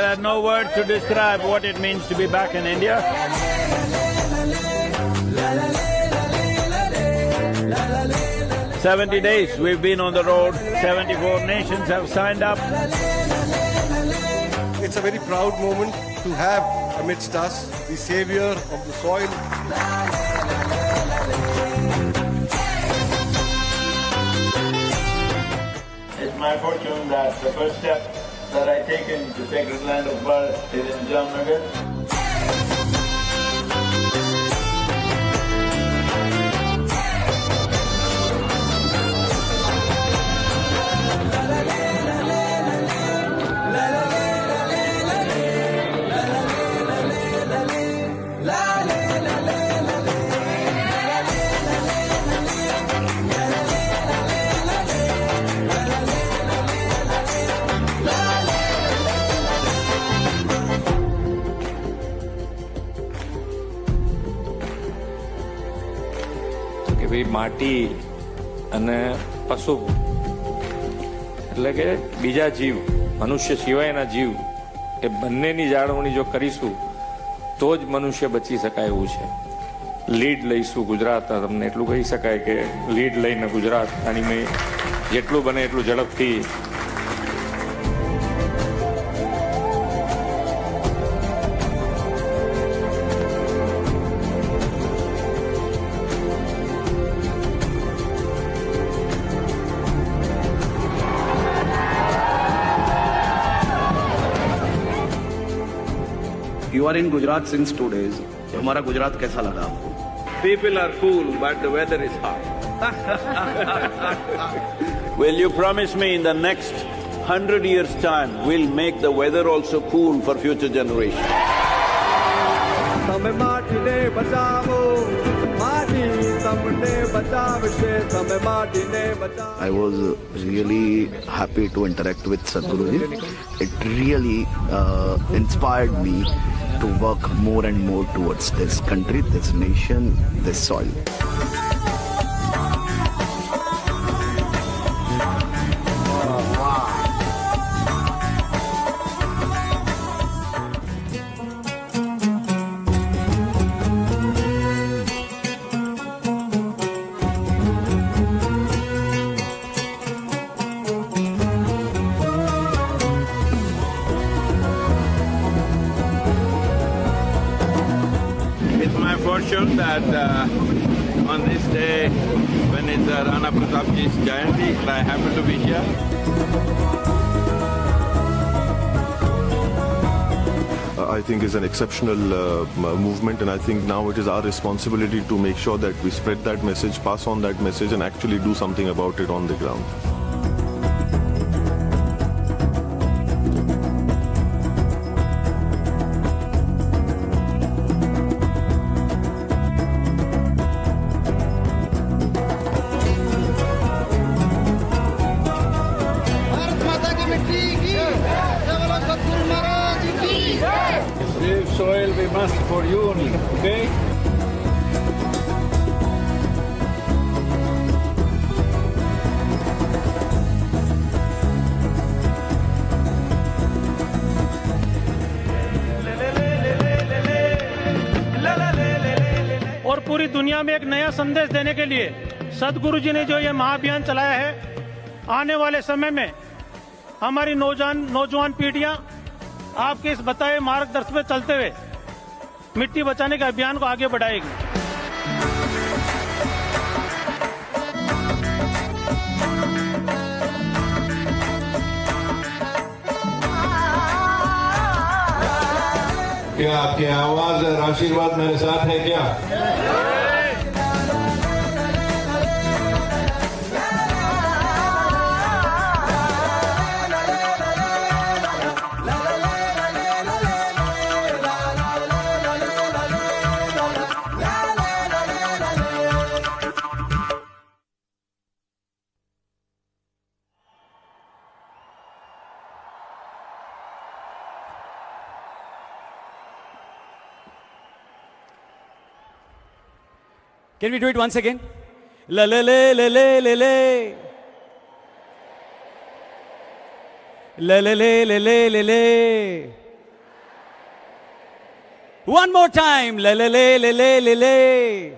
There are no words to describe what it means to be back in India. 70 days we've been on the road, 74 nations have signed up. It's a very proud moment to have amidst us the savior of the soil. It's my fortune that the first step that I take into sacred land of birth is in Jamnagar. માટી અને પશુ એટલે કે બીજા જીવ મનુષ્ય સિવાયના જીવ એ બંનેની જાળવણી જો કરીશું તો જ મનુષ્ય બચી શકાય એવું છે. લીડ લઈશું ગુજરાત, તમને એટલું કહી શકાય કે લીડ લઈને ગુજરાત આની મેં જેટલું બને એટલું ઝડપથી You are in Gujarat since 2 days. हमारा गुजरात कैसा लगा आपको? People are cool, but the weather is hot. Will you promise me in the next 100 years' time, we'll make the weather also cool for future generations? I was really happy to interact with Sadhguru. It really inspired me to work more and more towards this country, this nation, this soil. Fortune that on this day, when it's Rana Pratapji's Jayanti, I happen to be here. I think is an exceptional movement, and I think now it is our responsibility to make sure that we spread that message, pass on that message, and actually do something about it on the ground. Save soil we must for you only, okay? और पूरी दुनिया में एक नया संदेश देने के लिए सदगुरु जी ने जो ये महाअभियान चलाया है, आने वाले समय में हमारी नौजवान पीढ़ियां आपके इस बताए मार्गदर्शन पे चलते हुए मिट्टी बचाने के अभियान को आगे बढ़ाएगी. क्या आपकी आवाज और आशीर्वाद मेरे साथ है क्या? Can we do it once again? La la la la la la la. La la la la la la la. One more time. Le le le le le le le.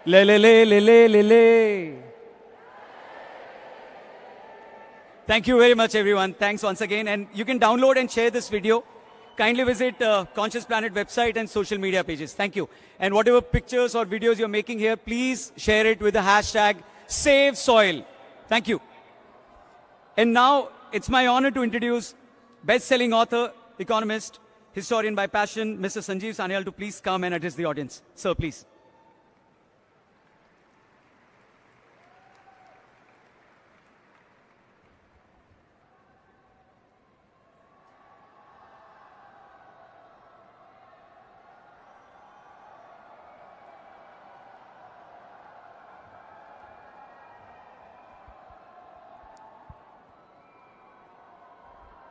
Le le le le le le le. Thank you very much, everyone. Thanks once again. And you can download and share this video. Kindly visit Conscious Planet website and social media pages. Thank you. And whatever pictures or videos you're making here, please share it with the hashtag Save Soil. Thank you. And now it's my honor to introduce best-selling author, economist, historian by passion, Mr. Sanjeev Sanyal, to please come and address the audience. Sir, please.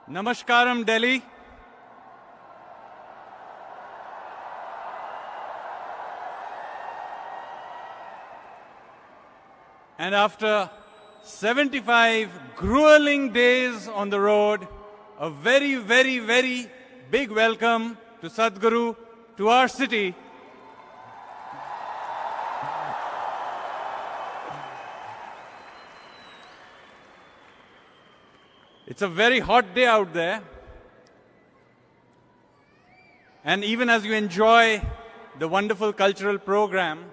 Namaskaram, Delhi. And after 75 grueling days on the road, a very, very, very big welcome to Sadhguru, to our city. It's a very hot day out there. And even as you enjoy the wonderful cultural program,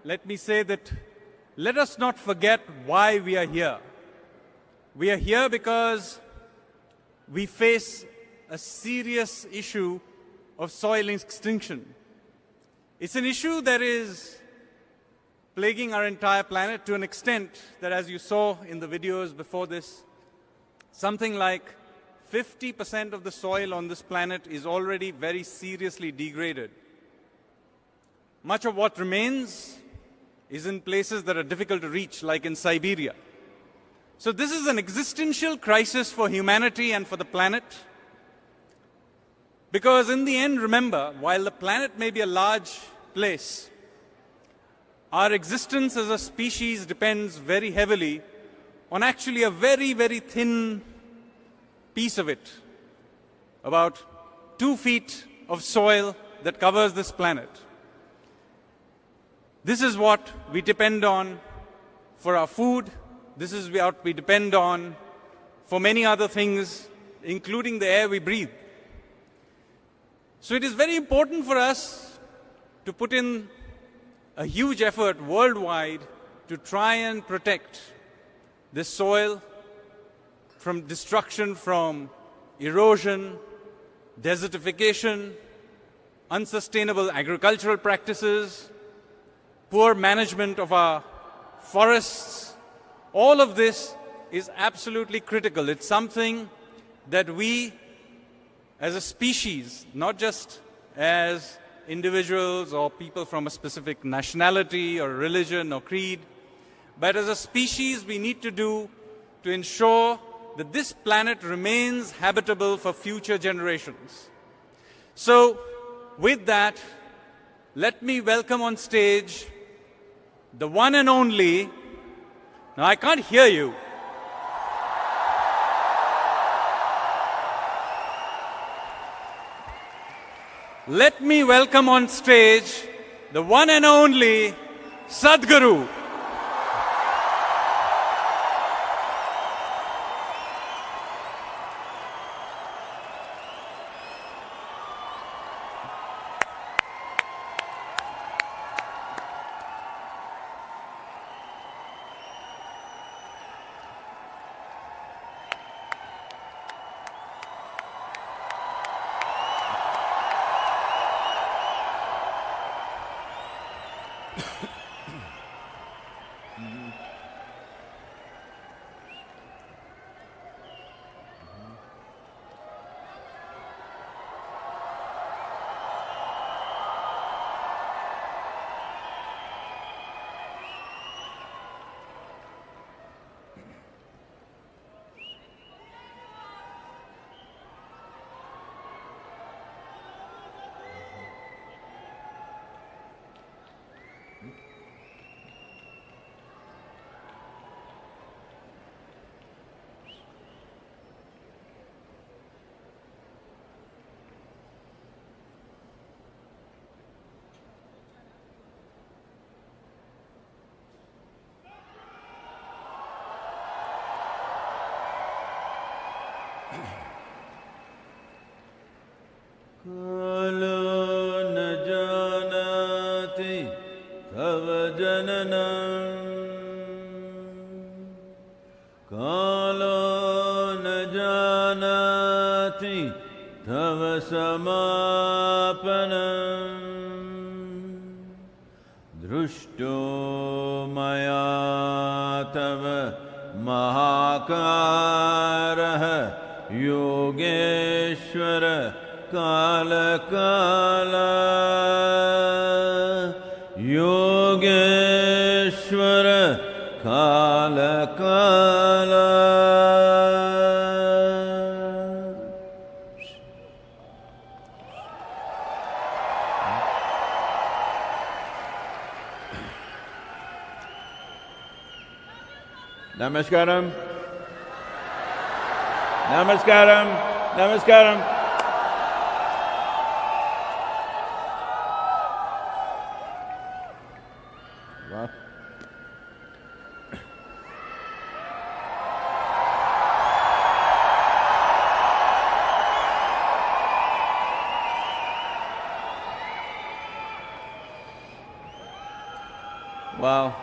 let me say that let us not forget why we are here. We are here because we face a serious issue of soil extinction. It's an issue that is plaguing our entire planet to an extent that, as you saw in the videos before this, something like 50% of the soil on this planet is already very seriously degraded. Much of what remains is in places that are difficult to reach, like in Siberia. So this is an existential crisis for humanity and for the planet. Because in the end, remember, while the planet may be a large place, our existence as a species depends very heavily on actually a very, very thin piece of it, about 2 feet of soil that covers this planet. This is what we depend on for our food. This is what we depend on for many other things, including the air we breathe. So it is very important for us to put in a huge effort worldwide to try and protect this soil from destruction, from erosion, desertification, unsustainable agricultural practices, poor management of our forests. All of this is absolutely critical. It's something that we as a species, not just as individuals or people from a specific nationality or religion or creed, but as a species we need to do to ensure that this planet remains habitable for future generations. So, with that, let me welcome on stage the one and only, now I can't hear you. Let me welcome on stage the one and only Sadhguru. तव जननम् कालो न जानाति तव समापनम् दृष्टो मया तव महाकारः योगेश्वर काल योगेश्वर काल Namaskaram. Namaskaram. Namaskaram. Wow. Wow.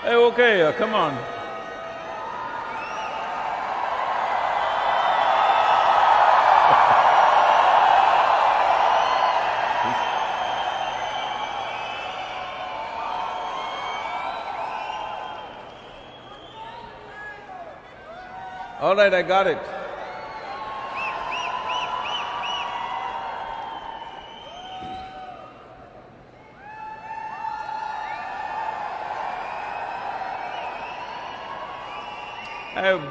Hey, okay, come on. All right, I got it.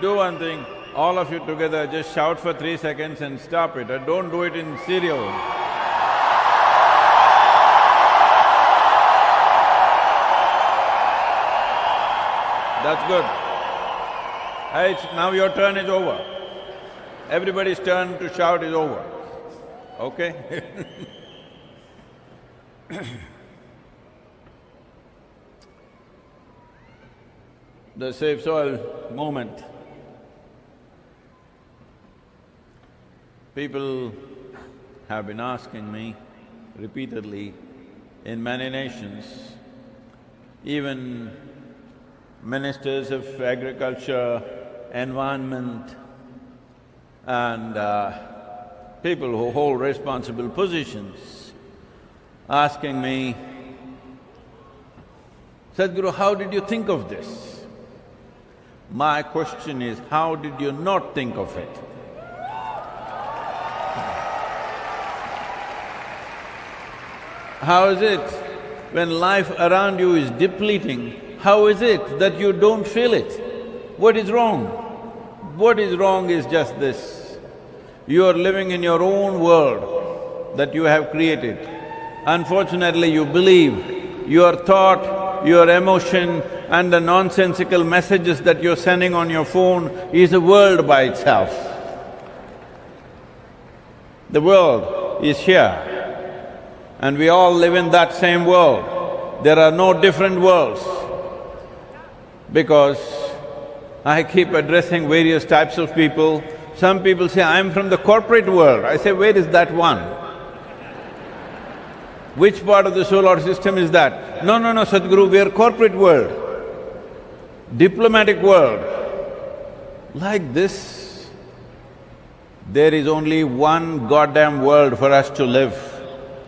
Do one thing, all of you together just shout for 3 seconds and stop it, and don't do it in serial. That's good. Hey, now your turn is over. Everybody's turn to shout is over, okay? The Safe Soil movement. People have been asking me repeatedly in many nations, even ministers of agriculture, environment, and people who hold responsible positions, asking me, Sadhguru, how did you think of this? My question is, how did you not think of it? How is it when life around you is depleting, how is it that you don't feel it? What is wrong? What is wrong is just this. You are living in your own world that you have created. Unfortunately, you believe your thought, your emotion and the nonsensical messages that you're sending on your phone is a world by itself. The world is here and we all live in that same world. There are no different worlds. Because I keep addressing various types of people. Some people say, I'm from the corporate world. I say, where is that one? Which part of the solar system is that? No, Sadhguru, we are corporate world, diplomatic world. Like this, there is only one goddamn world for us to live.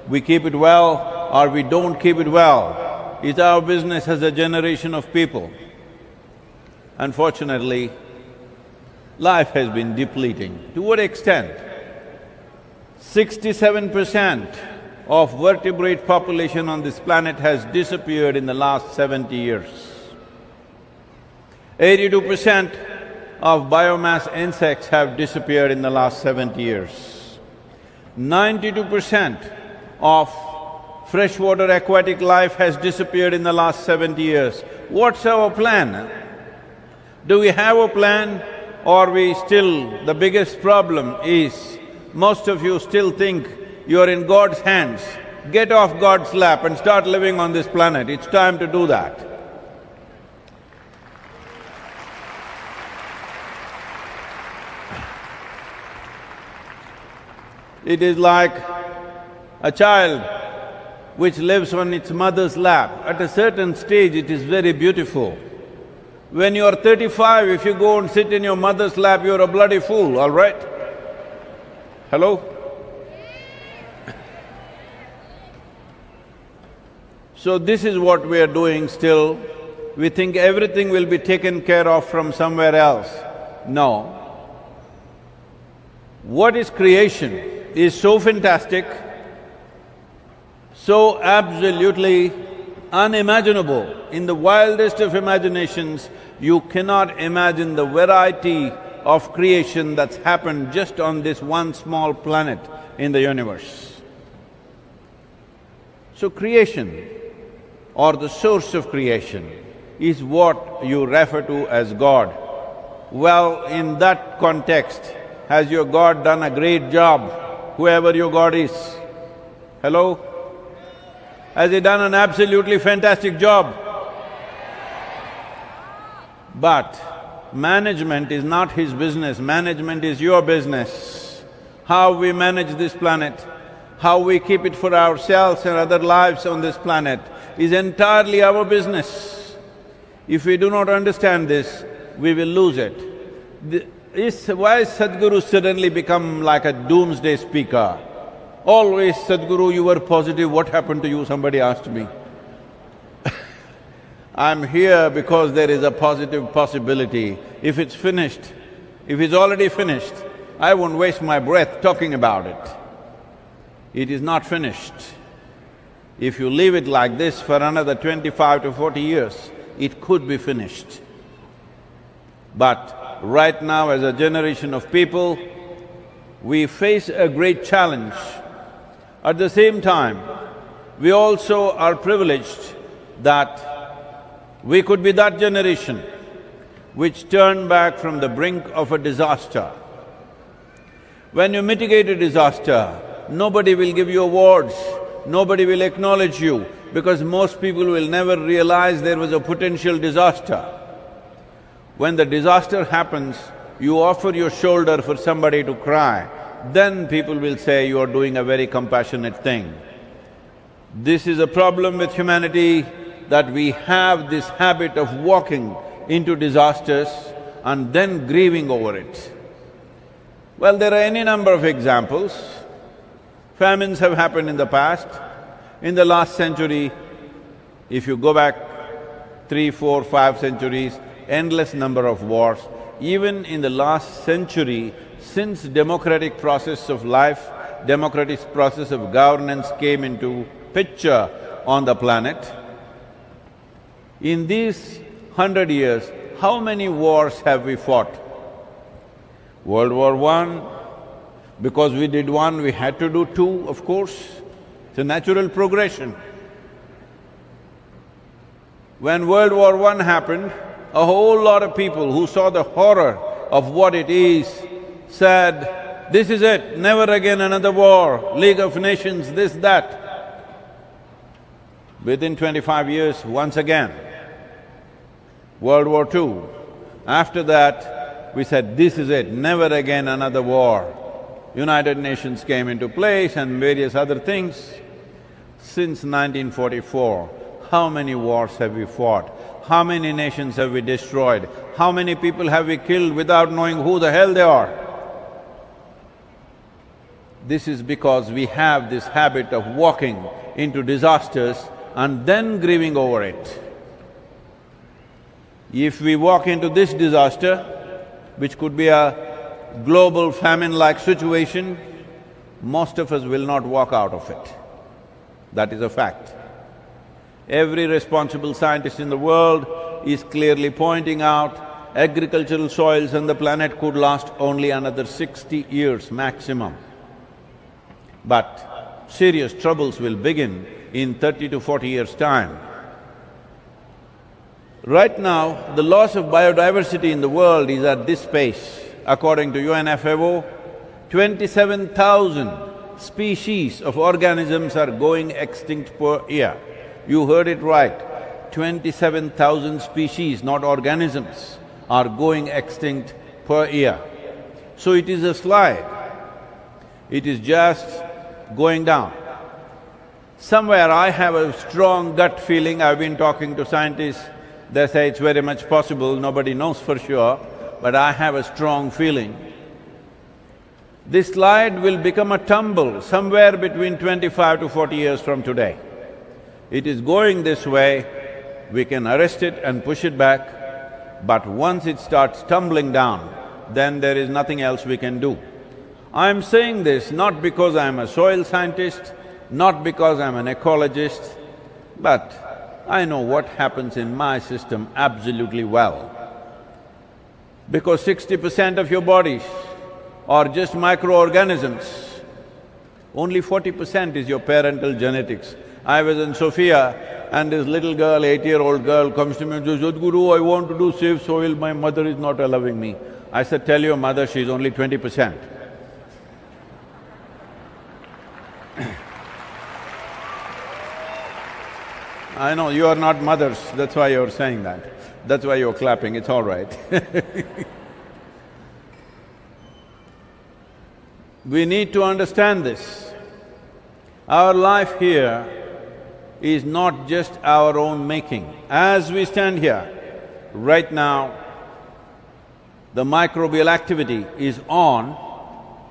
We keep it well or we don't keep it well. It's our business as a generation of people. Unfortunately, life has been depleting. To what extent? 67% of vertebrate population on this planet has disappeared in the last 70 years. 82% of biomass insects have disappeared in the last 70 years. 92% of freshwater aquatic life has disappeared in the last 70 years. What's our plan? Do we have a plan, or we still… The biggest problem is, most of you still think you're in God's hands. Get off God's lap and start living on this planet. It's time to do that. It is like a child which lives on its mother's lap. At a certain stage, it is very beautiful. When you're 35, if you go and sit in your mother's lap, you're a bloody fool, all right? Hello? So this is what we are doing still. We think everything will be taken care of from somewhere else. No. What is creation is so fantastic, so absolutely unimaginable. In the wildest of imaginations, you cannot imagine the variety of creation that's happened just on this one small planet in the universe. So creation, or the source of creation, is what you refer to as God. Well, in that context, has your God done a great job, whoever your God is? Hello? Has he done an absolutely fantastic job? But management is not his business, management is your business. How we manage this planet, how we keep it for ourselves and other lives on this planet is entirely our business. If we do not understand this, we will lose it. Why has Sadhguru suddenly become like a doomsday speaker? Always, Sadhguru, you were positive, what happened to you? Somebody asked me. I'm here because there is a positive possibility. If it's finished, if it's already finished, I won't waste my breath talking about it. It is not finished. If you leave it like this for another 25 to 40 years, it could be finished. But right now, as a generation of people, we face a great challenge. At the same time, we also are privileged that we could be that generation which turned back from the brink of a disaster. When you mitigate a disaster, nobody will give you awards, nobody will acknowledge you, because most people will never realize there was a potential disaster. When the disaster happens, you offer your shoulder for somebody to cry, then people will say you are doing a very compassionate thing. This is a problem with humanity, that we have this habit of walking into disasters and then grieving over it. Well, there are any number of examples. Famines have happened in the past. In the last century, if you go back 3, 4, 5 centuries, endless number of wars. Even in the last century, since democratic process of life, democratic process of governance came into picture on the planet, in these 100 years, how many wars have we fought? World War I, because we did one, we had to do two, of course. It's a natural progression. When World War I happened, a whole lot of people who saw the horror of what it is said, this is it, never again another war, League of Nations, this, that. Within 25 years, once again, World War II. After that, we said, this is it, never again another war. United Nations came into place and various other things. Since 1944, how many wars have we fought? How many nations have we destroyed? How many people have we killed without knowing who the hell they are? This is because we have this habit of walking into disasters and then grieving over it. If we walk into this disaster, which could be a global famine-like situation, most of us will not walk out of it. That is a fact. Every responsible scientist in the world is clearly pointing out agricultural soils on the planet could last only another 60 years maximum. But serious troubles will begin in 30 to 40 years' time. Right now, the loss of biodiversity in the world is at this pace. According to UNFAO, 27,000 species of organisms are going extinct per year. You heard it right, 27,000 species, not organisms, are going extinct per year. So it is a slide. It is just going down. Somewhere I have a strong gut feeling, I've been talking to scientists, they say it's very much possible, nobody knows for sure, but I have a strong feeling. This slide will become a tumble somewhere between 25 to 40 years from today. It is going this way, we can arrest it and push it back, but once it starts tumbling down, then there is nothing else we can do. I'm saying this not because I'm a soil scientist, not because I'm an ecologist, but I know what happens in my system absolutely well. Because 60% of your bodies are just microorganisms, only 40% is your parental genetics. I was in Sofia and this little girl, 8-year-old girl comes to me and says, Sadhguru, I want to do safe soil, my mother is not allowing me. I said, tell your mother she's only 20%. I know, you are not mothers, that's why you're saying that. That's why you're clapping, it's all right. We need to understand this. Our life here is not just our own making. As we stand here, right now, the microbial activity is on,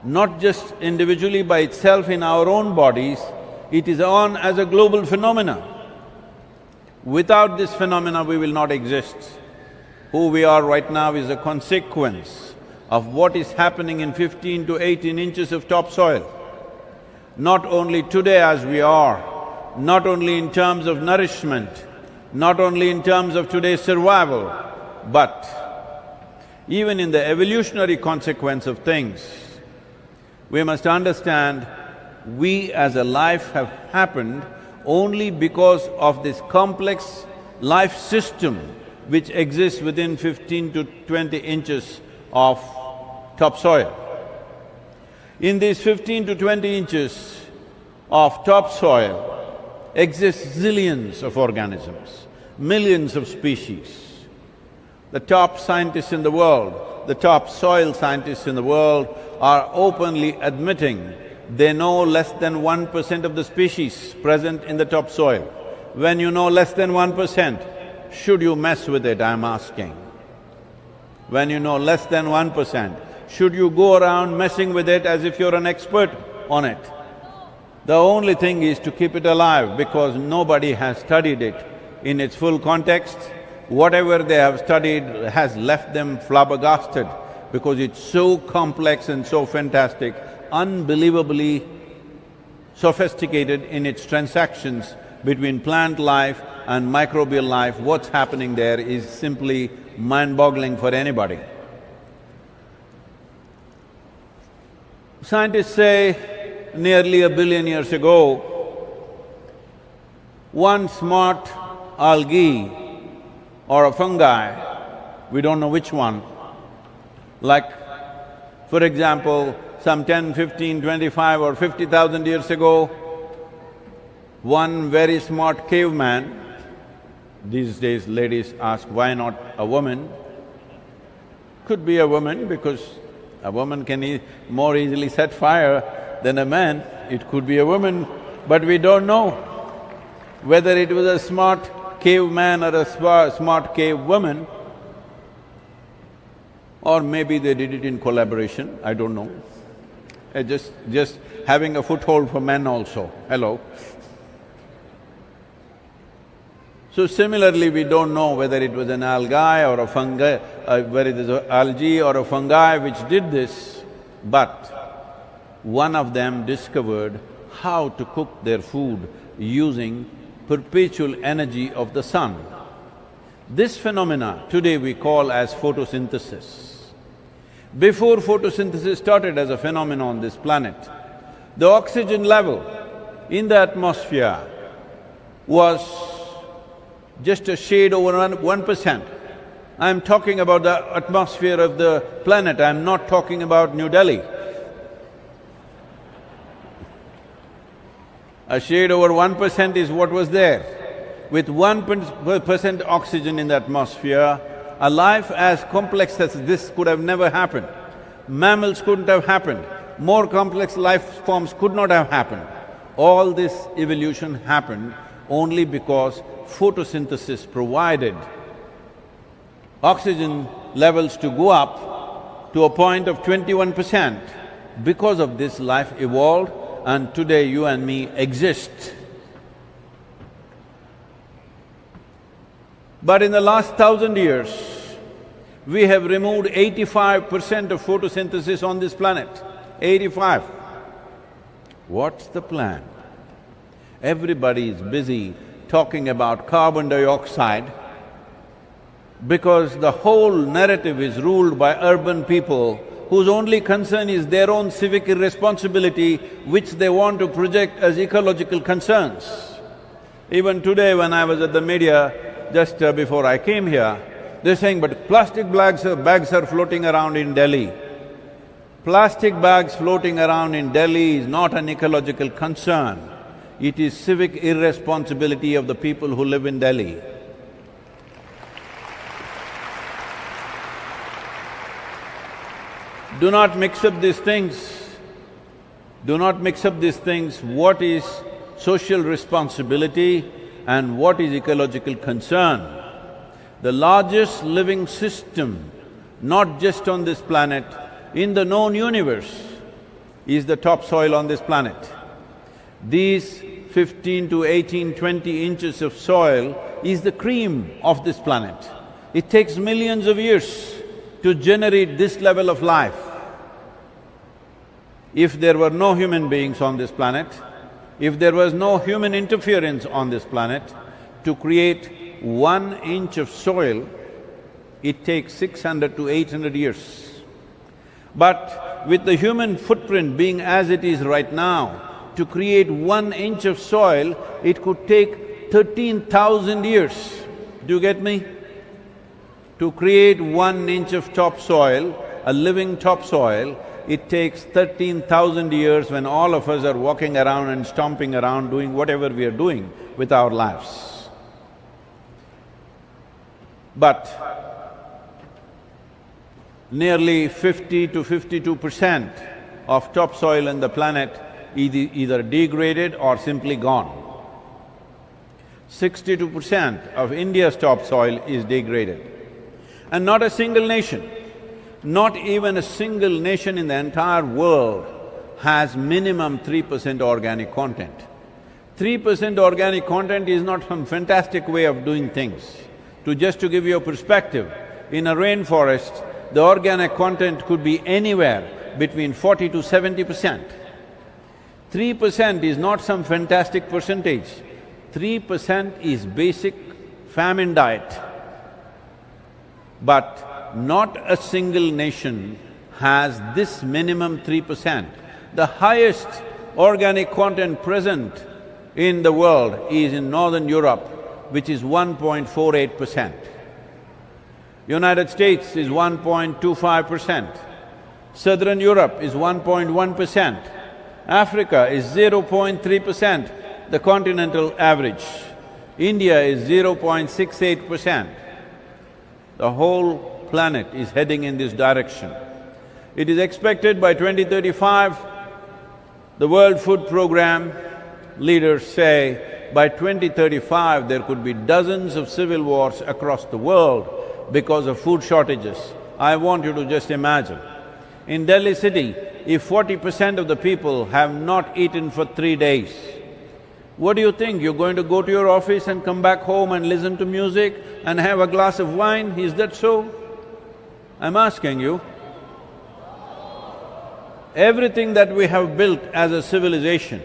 not just individually by itself in our own bodies, it is on as a global phenomena. Without this phenomena, we will not exist. Who we are right now is a consequence of what is happening in 15 to 18 inches of topsoil. Not only today as we are, not only in terms of nourishment, not only in terms of today's survival, but even in the evolutionary consequence of things, we must understand we as a life have happened only because of this complex life system which exists within 15 to 20 inches of topsoil. In these 15 to 20 inches of topsoil exist zillions of organisms, millions of species. The top scientists in the world, the top soil scientists in the world are openly admitting they know less than 1% of the species present in the topsoil. When you know less than 1%, should you mess with it, I'm asking? When you know less than 1%, should you go around messing with it as if you're an expert on it? The only thing is to keep it alive because nobody has studied it in its full context. Whatever they have studied has left them flabbergasted because it's so complex and so fantastic, unbelievably sophisticated in its transactions between plant life and microbial life. What's happening there is simply mind-boggling for anybody. Scientists say nearly 1 billion years ago, one smart algae or a fungi, we don't know which one, like for example, some 10, 15, 25 or 50,000 years ago, one very smart caveman, these days ladies ask, why not a woman? Could be a woman because a woman can more easily set fire than a man, it could be a woman, but we don't know whether it was a smart caveman or a smart cave woman, or maybe they did it in collaboration, I don't know. Just having a foothold for men also, hello. So similarly, we don't know whether it was an algae or a fungi, whether it is an algae or a fungi which did this, but one of them discovered how to cook their food using perpetual energy of the sun. This phenomena today we call as photosynthesis. Before photosynthesis started as a phenomenon on this planet, the oxygen level in the atmosphere was just a shade over 1%. I'm talking about the atmosphere of the planet, I'm not talking about New Delhi. A shade over 1% is what was there. With 1% oxygen in the atmosphere, a life as complex as this could have never happened. Mammals couldn't have happened, more complex life forms could not have happened. All this evolution happened only because photosynthesis provided oxygen levels to go up to a point of 21%. Because of this, life evolved, and today you and me exist. But in the last 1,000 years, we have removed 85% of photosynthesis on this planet, 85. What's the plan? Everybody is busy talking about carbon dioxide because the whole narrative is ruled by urban people whose only concern is their own civic irresponsibility, which they want to project as ecological concerns. Even today when I was at the media, just before I came here, they're saying, but plastic bags are floating around in Delhi. Plastic bags floating around in Delhi is not an ecological concern, it is civic irresponsibility of the people who live in Delhi. Do not mix up these things. Do not mix up these things. What is social responsibility and what is ecological concern? The largest living system, not just on this planet, in the known universe, is the topsoil on this planet. These 15 to 18, 20 inches of soil is the cream of this planet. It takes millions of years to generate this level of life. If there were no human beings on this planet, if there was no human interference on this planet, to create 1 inch of soil, it takes 600 to 800 years. But with the human footprint being as it is right now, to create 1 inch of soil, it could take 13,000 years. Do you get me? To create 1 inch of topsoil, a living topsoil, it takes 13,000 years when all of us are walking around and stomping around doing whatever we are doing with our lives. But nearly 50 to 52% of topsoil in the planet is either degraded or simply gone. 62% of India's topsoil is degraded. And not a single nation, not even a single nation in the entire world has minimum 3% organic content. 3% organic content is not some fantastic way of doing things. Just to give you a perspective, in a rainforest, the organic content could be anywhere between 40 to 70%. 3% is not some fantastic percentage. 3% is basic famine diet. But not a single nation has this minimum 3%. The highest organic content present in the world is in Northern Europe, which is 1.48%. United States is 1.25%. Southern Europe is 1.1%. Africa is 0.3%, the continental average. India is 0.68%. The whole planet is heading in this direction. It is expected by 2035, the World Food Programme leaders say, by 2035 there could be dozens of civil wars across the world because of food shortages. I want you to just imagine, in Delhi city, if 40% of the people have not eaten for 3 days, what do you think? You're going to go to your office and come back home and listen to music and have a glass of wine? Is that so? I'm asking you. Everything that we have built as a civilization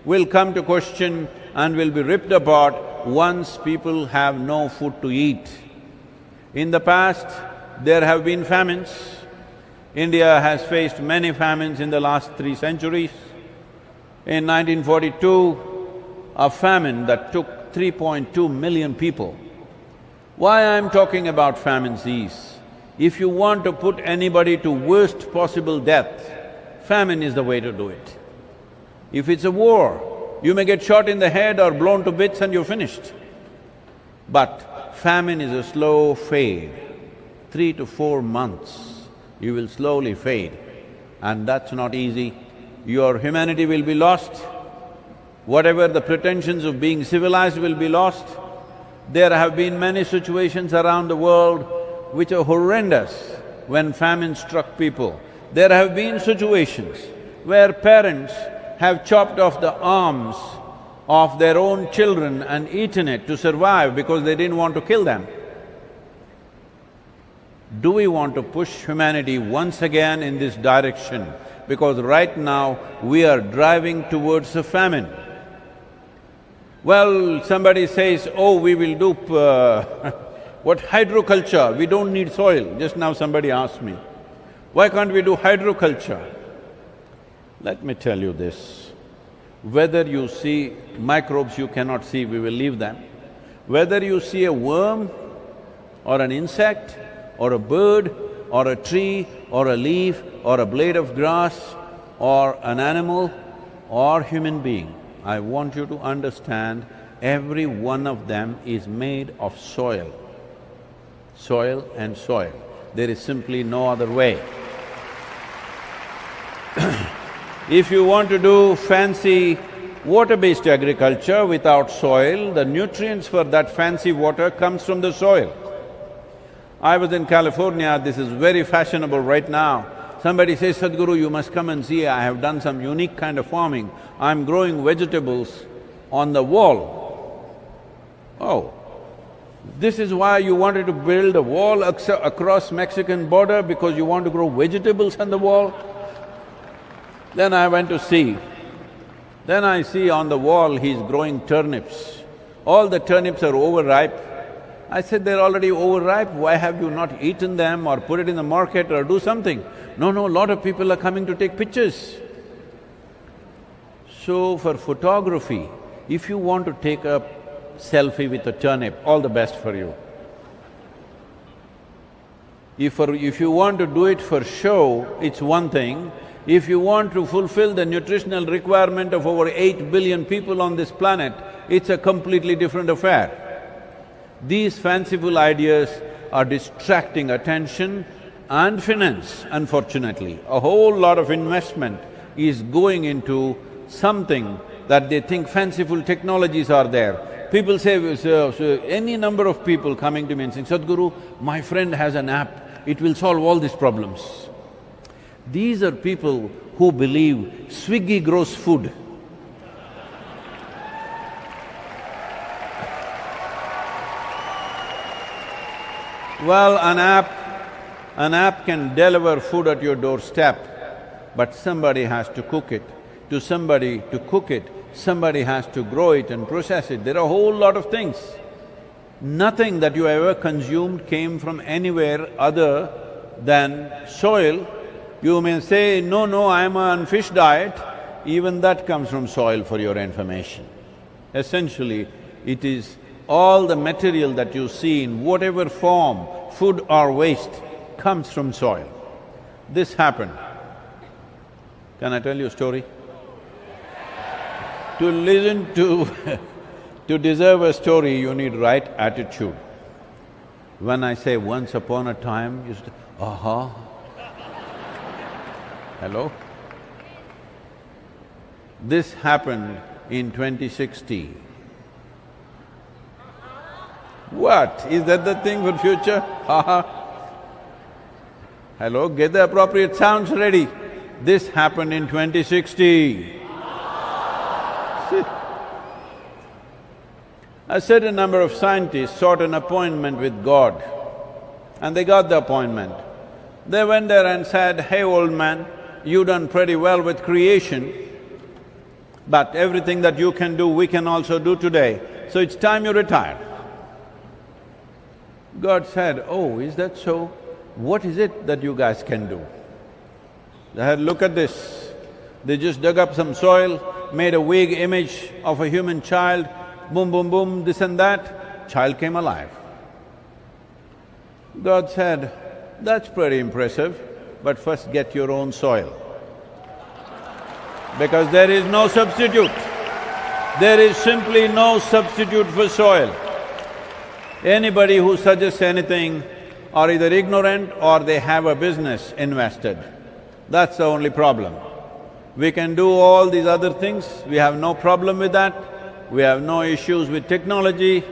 will come to question and will be ripped apart once people have no food to eat. In the past, there have been famines. India has faced many famines in the last 3 centuries. In 1942, a famine that took 3.2 million people. Why I'm talking about famines is, if you want to put anybody to worst possible death, famine is the way to do it. If it's a war, you may get shot in the head or blown to bits and you're finished. But famine is a slow fade. 3 to 4 months, you will slowly fade, and that's not easy. Your humanity will be lost, whatever the pretensions of being civilized will be lost. There have been many situations around the world which are horrendous when famine struck people. There have been situations where parents have chopped off the arms of their own children and eaten it to survive because they didn't want to kill them. Do we want to push humanity once again in this direction? Because right now we are driving towards a famine. Well, somebody says, oh, we will do what, hydroculture, we don't need soil. Just now somebody asked me, why can't we do hydroculture? Let me tell you this, whether you see microbes you cannot see, we will leave them. Whether you see a worm or an insect or a bird or a tree or a leaf or a blade of grass or an animal or human being, I want you to understand, every one of them is made of soil. Soil and soil. There is simply no other way. If you want to do fancy water-based agriculture without soil, the nutrients for that fancy water comes from the soil. I was in California, this is very fashionable right now. Somebody says, Sadhguru, you must come and see, I have done some unique kind of farming. I'm growing vegetables on the wall. Oh, this is why you wanted to build a wall across Mexican border, because you want to grow vegetables on the wall? Then I went to see. Then I see on the wall he's growing turnips. All the turnips are overripe. I said, they're already overripe, why have you not eaten them or put it in the market or do something? No, a lot of people are coming to take pictures. So for photography, if you want to take a selfie with a turnip, all the best for you. If you want to do it for show, it's one thing. If you want to fulfill the nutritional requirement of over 8 billion people on this planet, it's a completely different affair. These fanciful ideas are distracting attention and finance, unfortunately. A whole lot of investment is going into something that they think fanciful technologies are there. People say, any number of people coming to me and saying, Sadhguru, my friend has an app, it will solve all these problems. These are people who believe Swiggy grows food. Well, an app can deliver food at your doorstep, but somebody has to cook it. To somebody to cook it, somebody has to grow it and process it. There are a whole lot of things. Nothing that you ever consumed came from anywhere other than soil. You may say, no, I'm on fish diet, even that comes from soil, for your information. Essentially, it is all the material that you see in whatever form, food or waste, comes from soil. This happened. Can I tell you a story? To listen to deserve a story, you need right attitude. When I say once upon a time, you say, aha. Hello? This happened in 2060. What? Is that the thing for future? Hello? Get the appropriate sounds ready. This happened in 2060. A certain number of scientists sought an appointment with God, and they got the appointment. They went there and said, hey old man, you've done pretty well with creation. But everything that you can do, we can also do today. So it's time you retire. God said, oh, is that so? What is it that you guys can do? They had, look at this. They just dug up some soil, made a vague image of a human child, boom, boom, boom, this and that, child came alive. God said, that's pretty impressive, but first get your own soil. Because there is no substitute. There is simply no substitute for soil. Anybody who suggests anything are either ignorant or they have a business invested. That's the only problem. We can do all these other things, we have no problem with that, we have no issues with technology,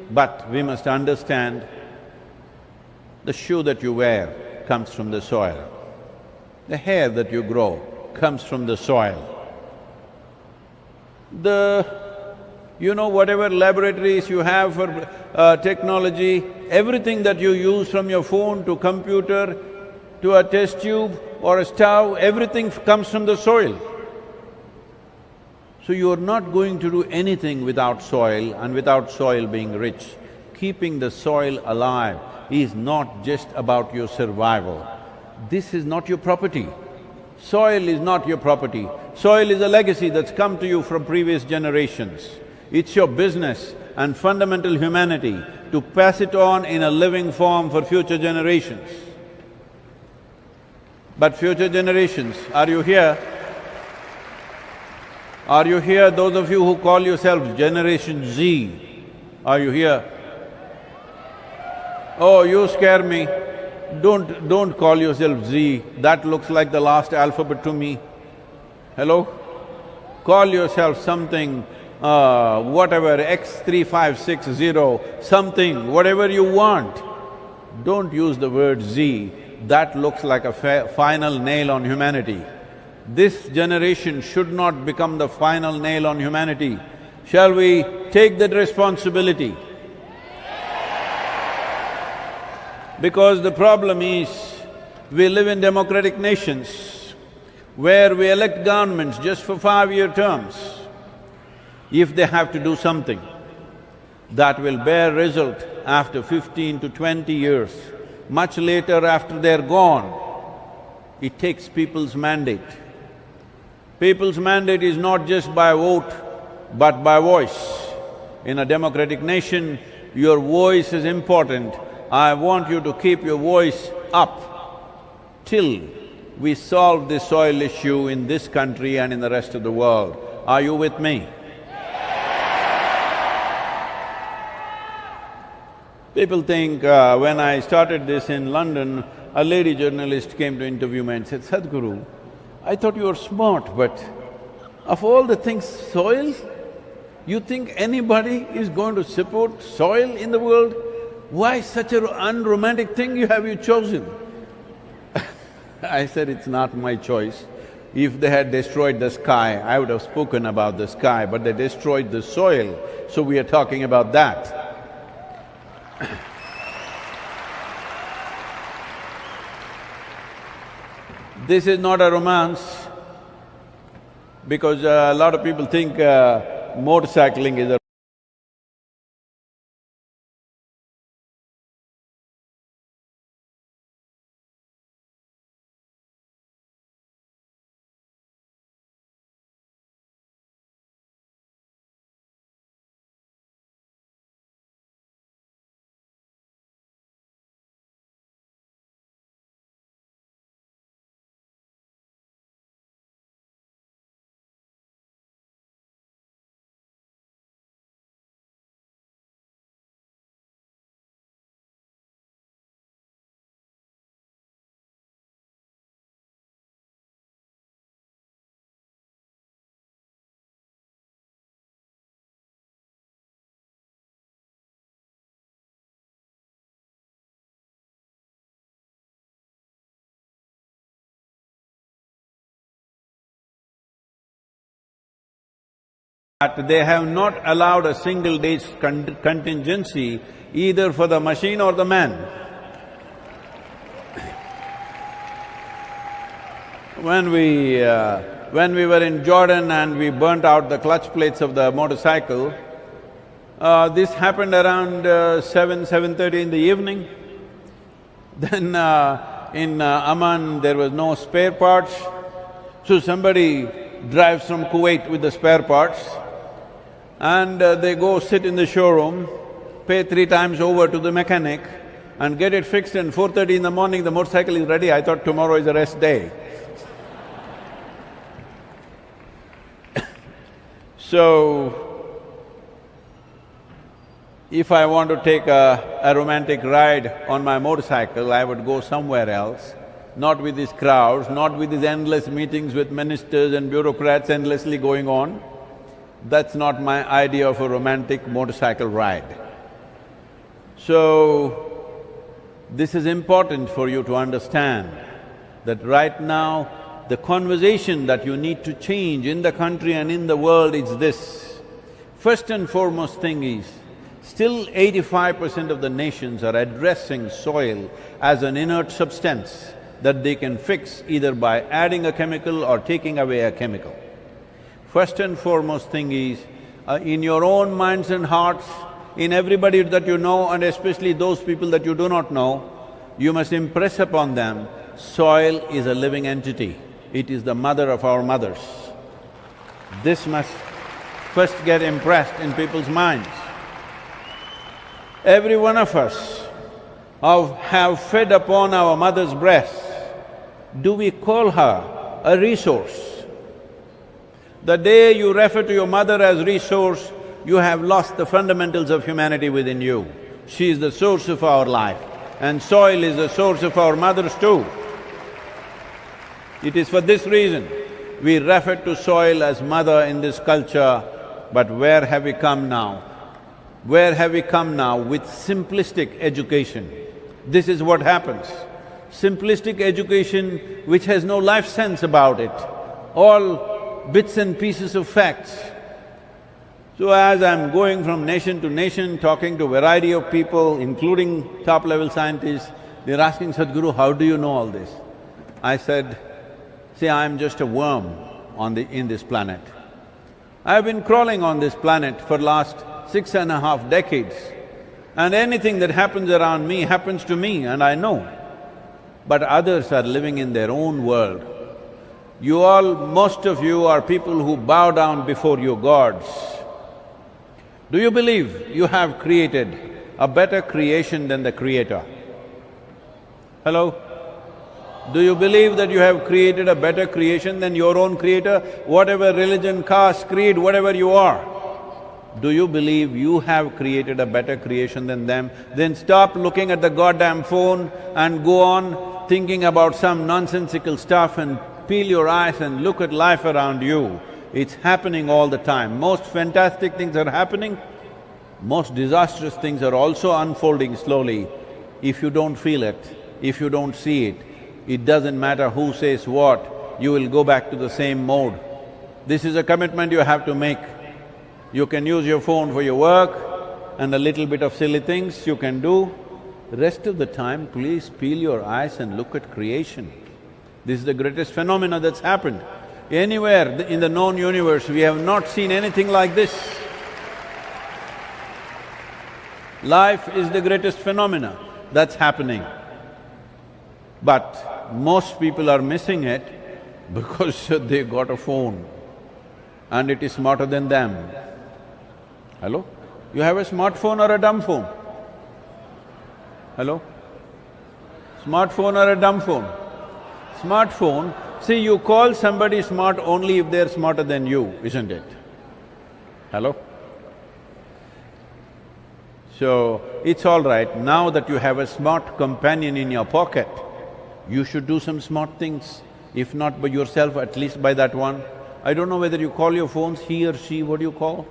but we must understand the shoe that you wear comes from the soil. The hair that you grow comes from the soil. Whatever laboratories you have for technology, everything that you use from your phone to computer to a test tube or a stove, everything comes from the soil. So you are not going to do anything without soil and without soil being rich. Keeping the soil alive is not just about your survival. This is not your property. Soil is not your property. Soil is a legacy that's come to you from previous generations. It's your business and fundamental humanity to pass it on in a living form for future generations. But future generations, are you here? Are you here, those of you who call yourselves Generation Z? Are you here? Oh, you scare me. Don't call yourself Z, that looks like the last alphabet to me. Hello? Call yourself something, whatever, X3560, something, whatever you want. Don't use the word Z, that looks like a final nail on humanity. This generation should not become the final nail on humanity. Shall we take that responsibility? Because the problem is, we live in democratic nations where we elect governments just for 5-year terms. If they have to do something that will bear result after 15 to 20 years, much later after they're gone, it takes people's mandate. People's mandate is not just by vote, but by voice. In a democratic nation, your voice is important. I want you to keep your voice up till we solve this soil issue in this country and in the rest of the world. Are you with me? People think, when I started this in London, a lady journalist came to interview me and said, Sadhguru, I thought you were smart, but of all the things, soil? You think anybody is going to support soil in the world? Why such an unromantic thing have you chosen? I said, it's not my choice. If they had destroyed the sky, I would have spoken about the sky, but they destroyed the soil, so we are talking about that. This is not a romance, because a lot of people think motorcycling is a that they have not allowed a single day's contingency either for the machine or the man. When we when we were in Jordan and we burnt out the clutch plates of the motorcycle, this happened around 7:30 in the evening. Then in Amman there was no spare parts, so somebody drives from Kuwait with the spare parts and they go sit in the showroom, pay 3 times over to the mechanic and get it fixed, and 4:30 in the morning the motorcycle is ready. I thought tomorrow is a rest day. So, if I want to take a romantic ride on my motorcycle, I would go somewhere else, not with these crowds, not with these endless meetings with ministers and bureaucrats endlessly going on. That's not my idea of a romantic motorcycle ride. So, this is important for you to understand that right now, the conversation that you need to change in the country and in the world is this. First and foremost thing is, still 85% of the nations are addressing soil as an inert substance that they can fix either by adding a chemical or taking away a chemical. First and foremost thing is, in your own minds and hearts, in everybody that you know and especially those people that you do not know, you must impress upon them, soil is a living entity. It is the mother of our mothers. This must first get impressed in people's minds. Every one of us have fed upon our mother's breast. Do we call her a resource? The day you refer to your mother as resource, you have lost the fundamentals of humanity within you. She is the source of our life, and soil is the source of our mothers too. It is for this reason we refer to soil as mother in this culture, but where have we come now? Where have we come now with simplistic education? This is what happens. Simplistic education which has no life sense about it, all bits and pieces of facts. So as I'm going from nation to nation, talking to a variety of people, including top-level scientists, they're asking, Sadhguru, how do you know all this? I said, see, I'm just a worm in this planet. I've been crawling on this planet for last 6.5 decades, and anything that happens around me happens to me and I know. But others are living in their own world. You all, most of you are people who bow down before your gods. Do you believe you have created a better creation than the Creator? Hello? Do you believe that you have created a better creation than your own Creator? Whatever religion, caste, creed, whatever you are, do you believe you have created a better creation than them? Then stop looking at the goddamn phone and go on thinking about some nonsensical stuff and peel your eyes and look at life around you. It's happening all the time. Most fantastic things are happening, most disastrous things are also unfolding slowly. If you don't feel it, if you don't see it, it doesn't matter who says what, you will go back to the same mode. This is a commitment you have to make. You can use your phone for your work and a little bit of silly things you can do. The rest of the time, please peel your eyes and look at creation. This is the greatest phenomena that's happened. Anywhere in the known universe, we have not seen anything like this. Life is the greatest phenomena that's happening. But most people are missing it because they got a phone and it is smarter than them. Hello? You have a smartphone or a dumb phone? Hello? Smartphone or a dumb phone? Smartphone, see, you call somebody smart only if they're smarter than you, isn't it? Hello? So, it's all right, now that you have a smart companion in your pocket, you should do some smart things, if not by yourself, at least by that one. I don't know whether you call your phones he or she, what do you call?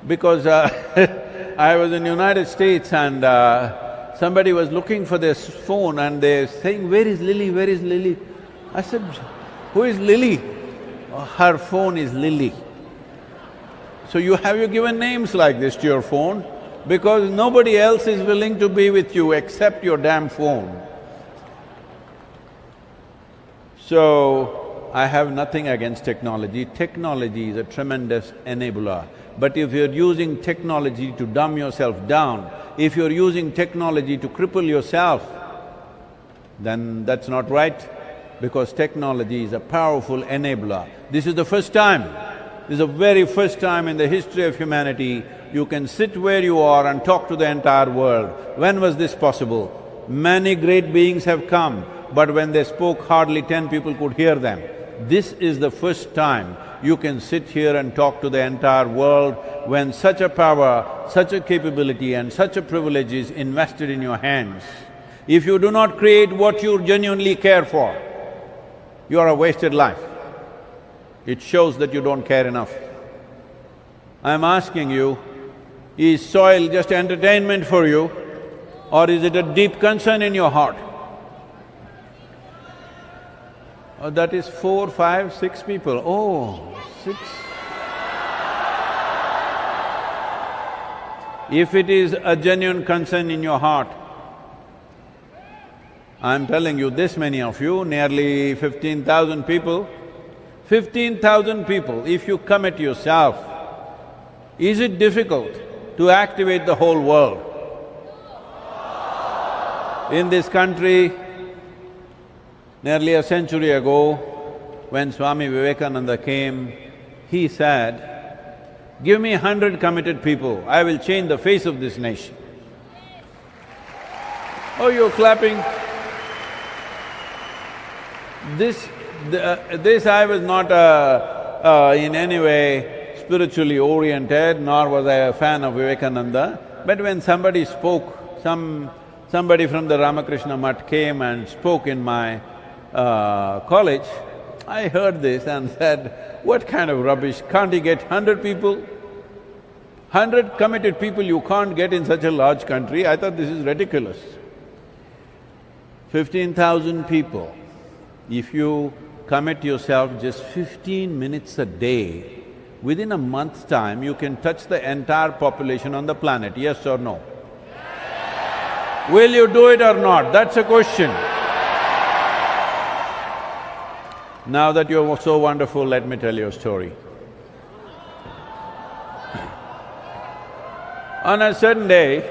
Because I was in United States and somebody was looking for this phone and they're saying, where is Lily, where is Lily? I said, who is Lily? Her phone is Lily. So you given names like this to your phone because nobody else is willing to be with you except your damn phone. So, I have nothing against technology. Technology is a tremendous enabler. But if you're using technology to dumb yourself down, if you're using technology to cripple yourself, then that's not right, because technology is a powerful enabler. This is the first time, this is the very first time in the history of humanity you can sit where you are and talk to the entire world. When was this possible? Many great beings have come, but when they spoke, hardly 10 people could hear them. This is the first time you can sit here and talk to the entire world when such a power, such a capability and such a privilege is invested in your hands. If you do not create what you genuinely care for, you are a wasted life. It shows that you don't care enough. I'm asking you, is soil just entertainment for you, or is it a deep concern in your heart? Oh, that is 4, 5, 6 people. Oh, 6. If it is a genuine concern in your heart, I'm telling you, this many of you, nearly 15,000 people, 15,000 people, if you commit yourself, is it difficult to activate the whole world? In this country, nearly a century ago, when Swami Vivekananda came, he said, "Give me 100 committed people, I will change the face of this nation." Oh, you're clapping. This I was not in any way spiritually oriented, nor was I a fan of Vivekananda, but when somebody spoke, somebody from the Ramakrishna Mutt came and spoke in my college, I heard this and said, what kind of rubbish, can't he get 100 people? 100 committed people you can't get in such a large country, I thought this is ridiculous. 15,000 people, if you commit yourself just 15 minutes a day, within a month's time you can touch the entire population on the planet, yes or no? Will you do it or not? That's a question. Now that you're so wonderful, let me tell you a story. On a certain day,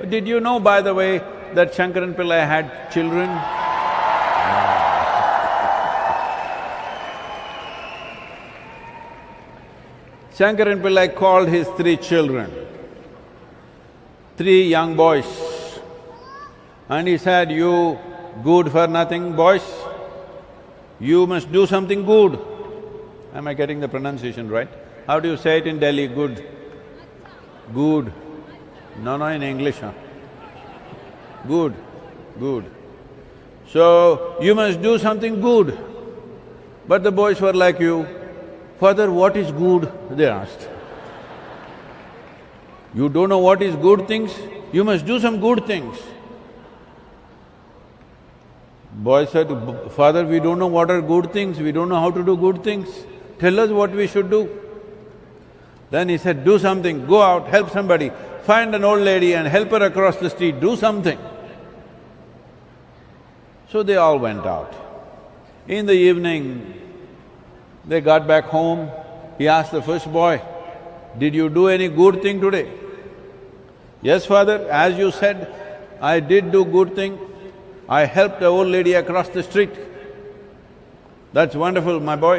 did you know, by the way, that Shankaran Pillai had children? Shankaran Pillai called his 3 children, 3 young boys, and he said, "You good for nothing boys, you must do something good." Am I getting the pronunciation right? How do you say it in Delhi, good? Good. No, in English, huh? Good, good. So, you must do something good. But the boys were like you, "Father, what is good?" they asked. "You don't know what is good things? You must do some good things." Boy said, "Father, we don't know what are good things, we don't know how to do good things. Tell us what we should do." Then he said, "Do something, go out, help somebody, find an old lady and help her across the street, do something." So they all went out. In the evening, they got back home. He asked the first boy, "Did you do any good thing today?" "Yes, father, as you said, I did do good thing. I helped the old lady across the street." "That's wonderful, my boy."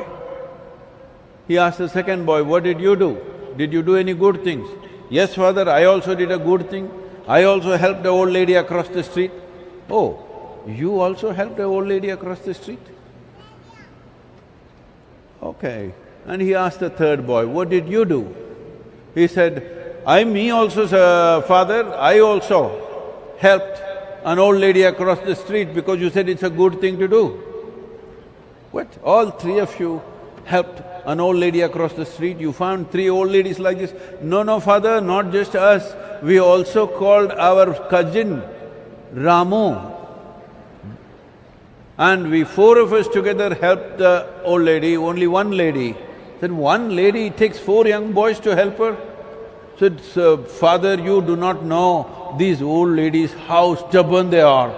He asked the second boy, "What did you do? Did you do any good things?" "Yes, father, I also did a good thing. I also helped the old lady across the street." "Oh, you also helped the old lady across the street? Okay." And he asked the third boy, "What did you do?" He said, Me also, father, I also helped an old lady across the street because you said it's a good thing to do." "What? All 3 of you helped an old lady across the street? You found 3 old ladies like this?" No, father, not just us. We also called our cousin Ramu, and we 4 of us together helped the old lady, only one lady. Then one lady, it takes 4 young boys to help her? Said, "Father, you do not know these old ladies, how stubborn they are.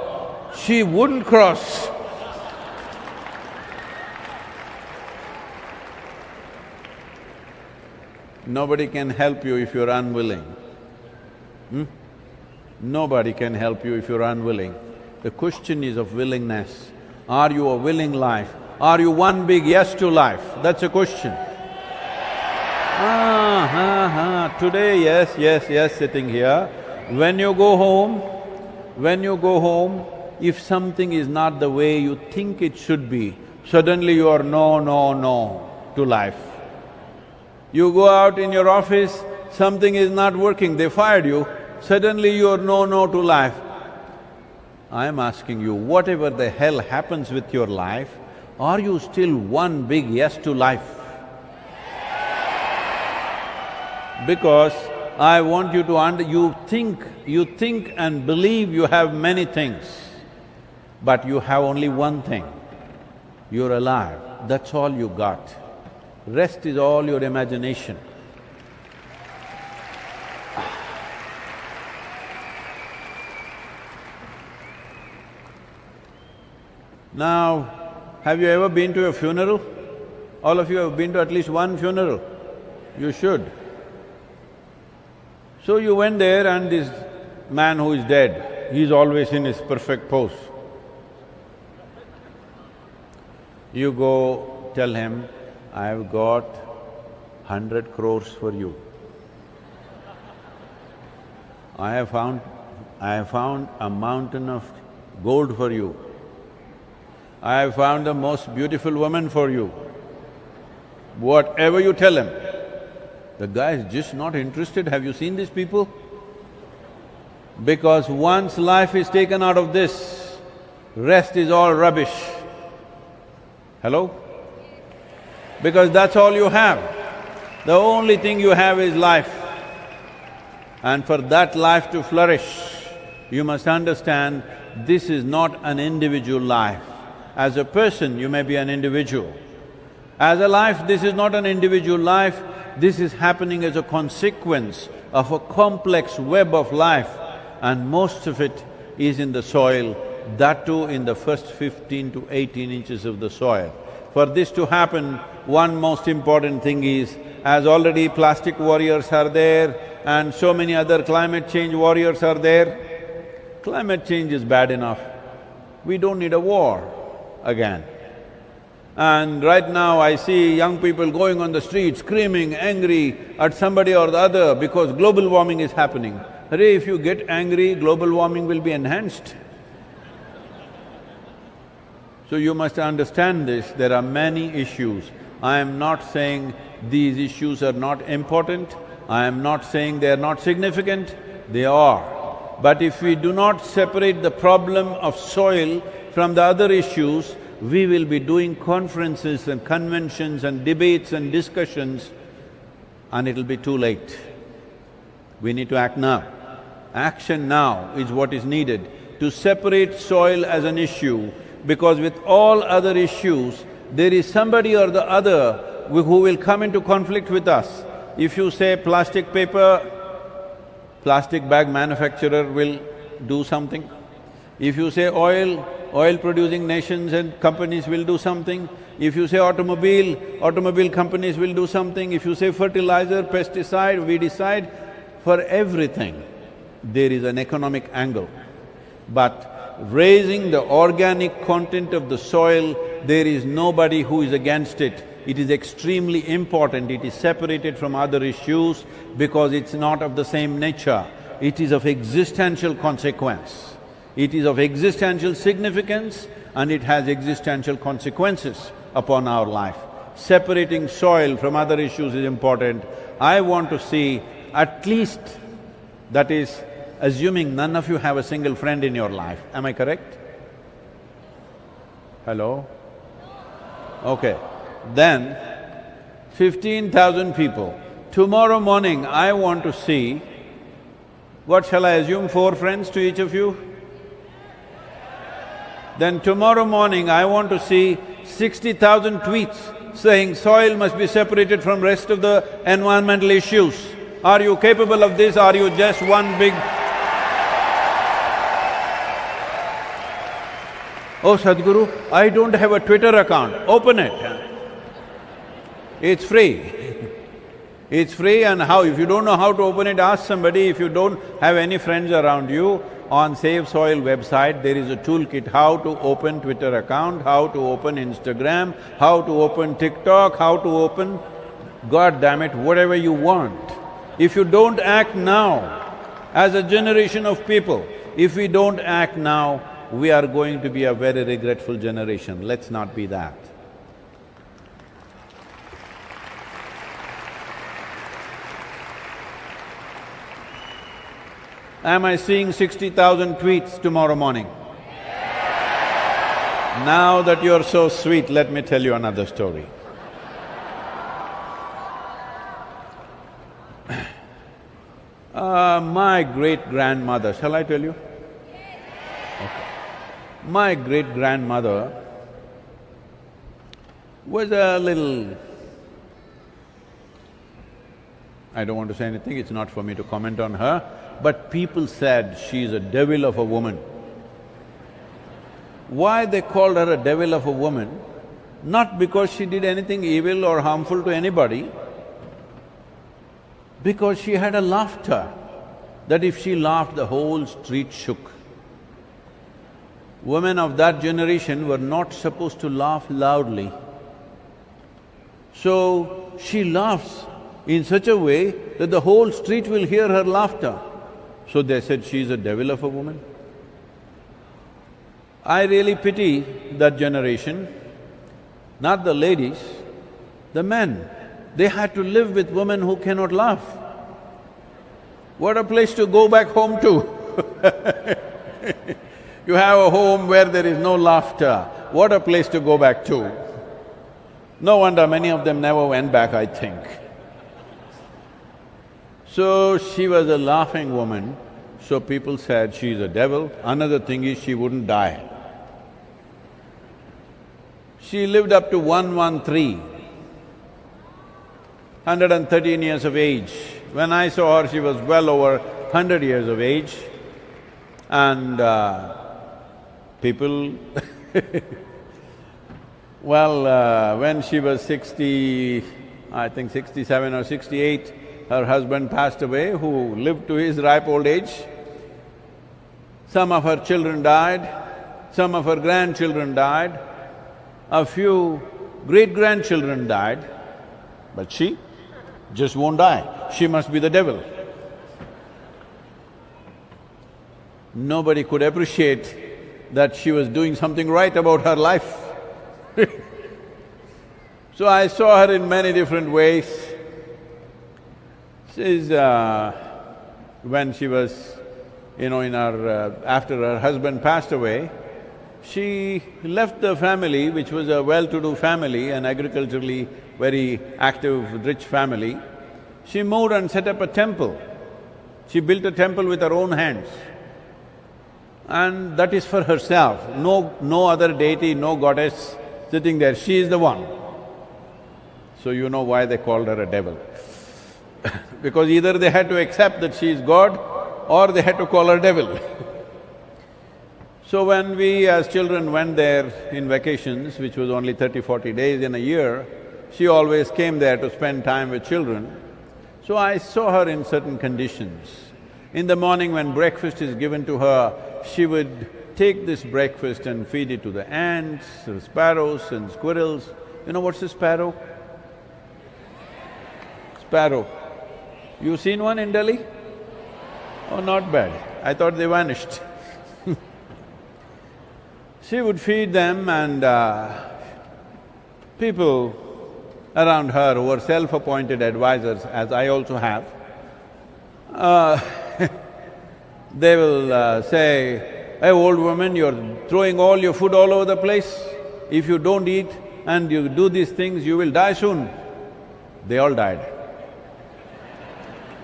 She wouldn't cross." Nobody can help you if you're unwilling. Nobody can help you if you're unwilling. The question is of willingness. Are you a willing life? Are you one big yes to life? That's a question. Today, yes, sitting here. When you go home, if something is not the way you think it should be, suddenly you are no to life. You go out in your office, something is not working, they fired you, suddenly you are no to life. I am asking you, whatever the hell happens with your life, are you still one big yes to life? Because I want you to you think and believe you have many things, but you have only one thing. You're alive, that's all you got. Rest is all your imagination. Now, have you ever been to a funeral? All of you have been to at least one funeral. You should. So you went there and this man who is dead, he's always in his perfect pose. You go tell him, I've got 100 crores for you. I have found a mountain of gold for you. I have found the most beautiful woman for you. Whatever you tell him, the guy is just not interested. Have you seen these people? Because once life is taken out of this, rest is all rubbish. Hello? Because that's all you have. The only thing you have is life. And for that life to flourish, you must understand this is not an individual life. As a person, you may be an individual. As a life, this is not an individual life, this is happening as a consequence of a complex web of life, and most of it is in the soil, that too in the first 15 to 18 inches of the soil. For this to happen, one most important thing is, as already plastic warriors are there and so many other climate change warriors are there, climate change is bad enough. We don't need a war again. And right now I see young people going on the street screaming, angry at somebody or the other because global warming is happening. Arey, if you get angry, global warming will be enhanced. So you must understand this, there are many issues. I am not saying these issues are not important, I am not saying they are not significant, they are. But if we do not separate the problem of soil from the other issues, we will be doing conferences and conventions and debates and discussions and it'll be too late. We need to act now. Action now is what is needed to separate soil as an issue, because with all other issues, there is somebody or the other who will come into conflict with us. If you say plastic paper, plastic bag manufacturer will do something. If you say oil-producing nations and companies will do something. If you say automobile companies will do something. If you say fertilizer, pesticide, we decide. For everything, there is an economic angle. But raising the organic content of the soil, there is nobody who is against it. It is extremely important, it is separated from other issues because it's not of the same nature. It is of existential consequence. It is of existential significance and it has existential consequences upon our life. Separating soil from other issues is important. I want to see at least, that is, assuming none of you have a single friend in your life, am I correct? Hello? Okay. Then, 15,000 people. Tomorrow morning, I want to see, what shall I assume, 4 friends to each of you? Then tomorrow morning, I want to see 60,000 tweets saying soil must be separated from rest of the environmental issues. Are you capable of this? Are you just one big… Oh Sadhguru, I don't have a Twitter account. Open it. It's free. It's free, and how… if you don't know how to open it, ask somebody. If you don't have any friends around you, on Save Soil website there is a toolkit how to open Twitter account, how to open Instagram, how to open TikTok, how to open… God damn it, whatever you want. If you don't act now, as a generation of people, if we don't act now, we are going to be a very regretful generation. Let's not be that. Am I seeing 60,000 tweets tomorrow morning? Now that you're so sweet, let me tell you another story. My great-grandmother… shall I tell you? Okay. My great-grandmother was a little… I don't want to say anything, it's not for me to comment on her, but people said she's a devil of a woman. Why they called her a devil of a woman? Not because she did anything evil or harmful to anybody, because she had a laughter that if she laughed, the whole street shook. Women of that generation were not supposed to laugh loudly. So she laughs in such a way that the whole street will hear her laughter. So they said she's a devil of a woman. I really pity that generation, not the ladies, the men. They had to live with women who cannot laugh. What a place to go back home to. You have a home where there is no laughter, what a place to go back to. No wonder many of them never went back, I think. So she was a laughing woman, so people said she's a devil. Another thing is she wouldn't die. She lived up to 113, 113 years of age. When I saw her, she was well over 100 years of age, and people well, when she was 67 or 68, her husband passed away, who lived to his ripe old age. Some of her children died, some of her grandchildren died, a few great-grandchildren died, but she just won't die. She must be the devil. Nobody could appreciate that she was doing something right about her life. So I saw her in many different ways. She's… when she was, in her… after her husband passed away, she left the family, which was a well-to-do family, an agriculturally very active, rich family. She moved and set up a temple. She built a temple with her own hands. And that is for herself, no other deity, no goddess sitting there, she is the one. So you know why they called her a devil. Because either they had to accept that she is God or they had to call her devil. So when we as children went there in vacations, which was only 30-40 days in a year, she always came there to spend time with children. So I saw her in certain conditions. In the morning when breakfast is given to her, she would take this breakfast and feed it to the ants, the sparrows and squirrels. You know what's a sparrow? Sparrow. You seen one in Delhi? Oh, not bad. I thought they vanished. She would feed them, and people around her who were self-appointed advisors, as I also have, they will say, "Hey, old woman, you're throwing all your food all over the place. If you don't eat and you do these things, you will die soon." They all died.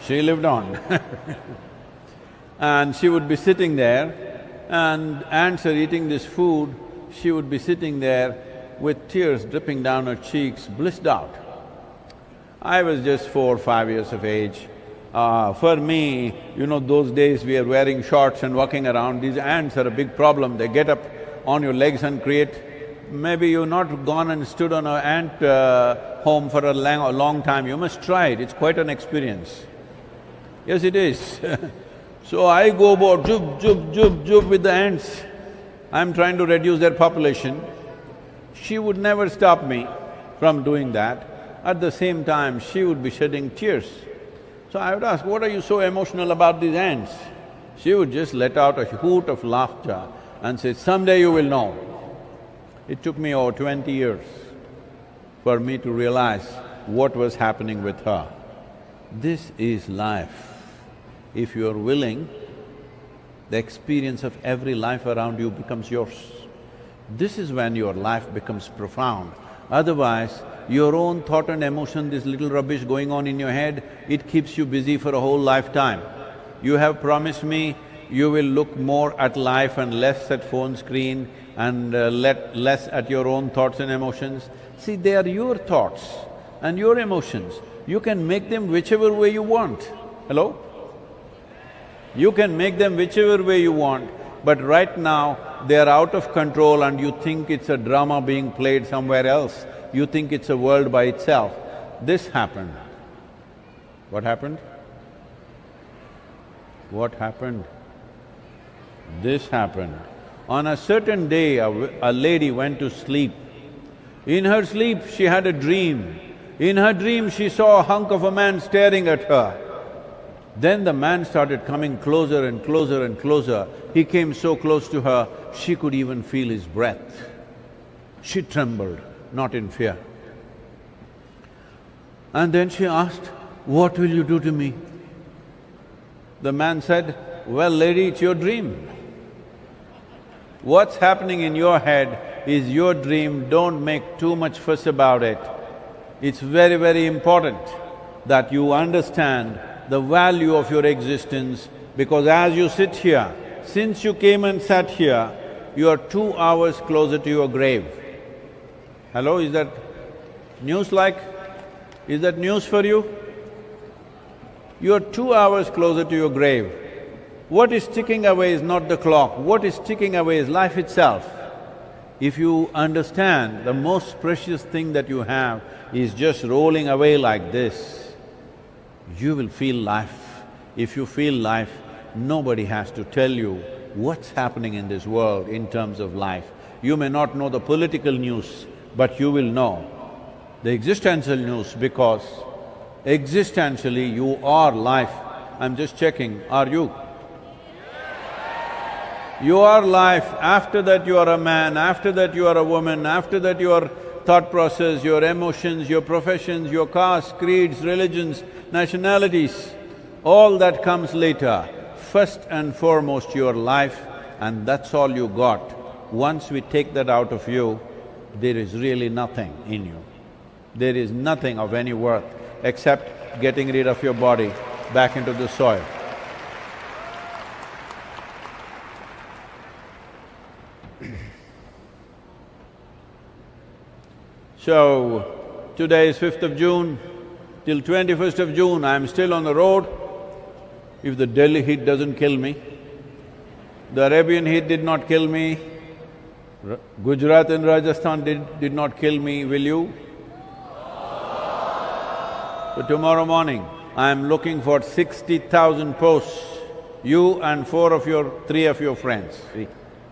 She lived on. And she would be sitting there, and ants are eating this food, she would be sitting there with tears dripping down her cheeks, blissed out. I was just 4 or 5 years of age. For me, those days we are wearing shorts and walking around, these ants are a big problem. They get up on your legs and create maybe you've not gone and stood on an ant home for a long time, you must try it, it's quite an experience. Yes, it is. So I go about jub with the ants. I'm trying to reduce their population. She would never stop me from doing that. At the same time, she would be shedding tears. So I would ask, what are you so emotional about these ants? She would just let out a hoot of laughter and say, someday you will know. It took me over 20 years for me to realize what was happening with her. This is life. If you are willing, the experience of every life around you becomes yours. This is when your life becomes profound. Otherwise, your own thought and emotion, this little rubbish going on in your head, it keeps you busy for a whole lifetime. You have promised me you will look more at life and less at phone screen and less at your own thoughts and emotions. See, they are your thoughts and your emotions. You can make them whichever way you want. Hello? You can make them whichever way you want, but right now they are out of control and you think it's a drama being played somewhere else. You think it's a world by itself. This happened. What happened? What happened? This happened. On a certain day, a lady went to sleep. In her sleep, she had a dream. In her dream, she saw a hunk of a man staring at her. Then the man started coming closer and closer and closer. He came so close to her, she could even feel his breath. She trembled, not in fear. And then she asked, "What will you do to me?" The man said, "Well, lady, it's your dream. What's happening in your head is your dream, don't make too much fuss about it. It's very, very important that you understand the value of your existence, because as you sit here, since you came and sat here, you are 2 hours closer to your grave." Hello, is that news-like? Is that news for you? You are 2 hours closer to your grave. What is ticking away is not the clock, what is ticking away is life itself. If you understand the most precious thing that you have is just rolling away like this, you will feel life. If you feel life, nobody has to tell you what's happening in this world in terms of life. You may not know the political news, but you will know the existential news, because existentially you are life. I'm just checking, are you? You are life. After that you are a man, after that you are a woman, after that your thought process, your emotions, your professions, your castes, creeds, religions, nationalities, all that comes later. First and foremost your life, and that's all you got. Once we take that out of you, there is really nothing in you. There is nothing of any worth except getting rid of your body back into the soil. So, today is 5th of June, till 21st of June I'm still on the road. If the Delhi heat doesn't kill me, the Arabian heat did not kill me, Gujarat and Rajasthan did not kill me, will you? So tomorrow morning, I'm looking for 60,000 posts, you and three of your friends. See,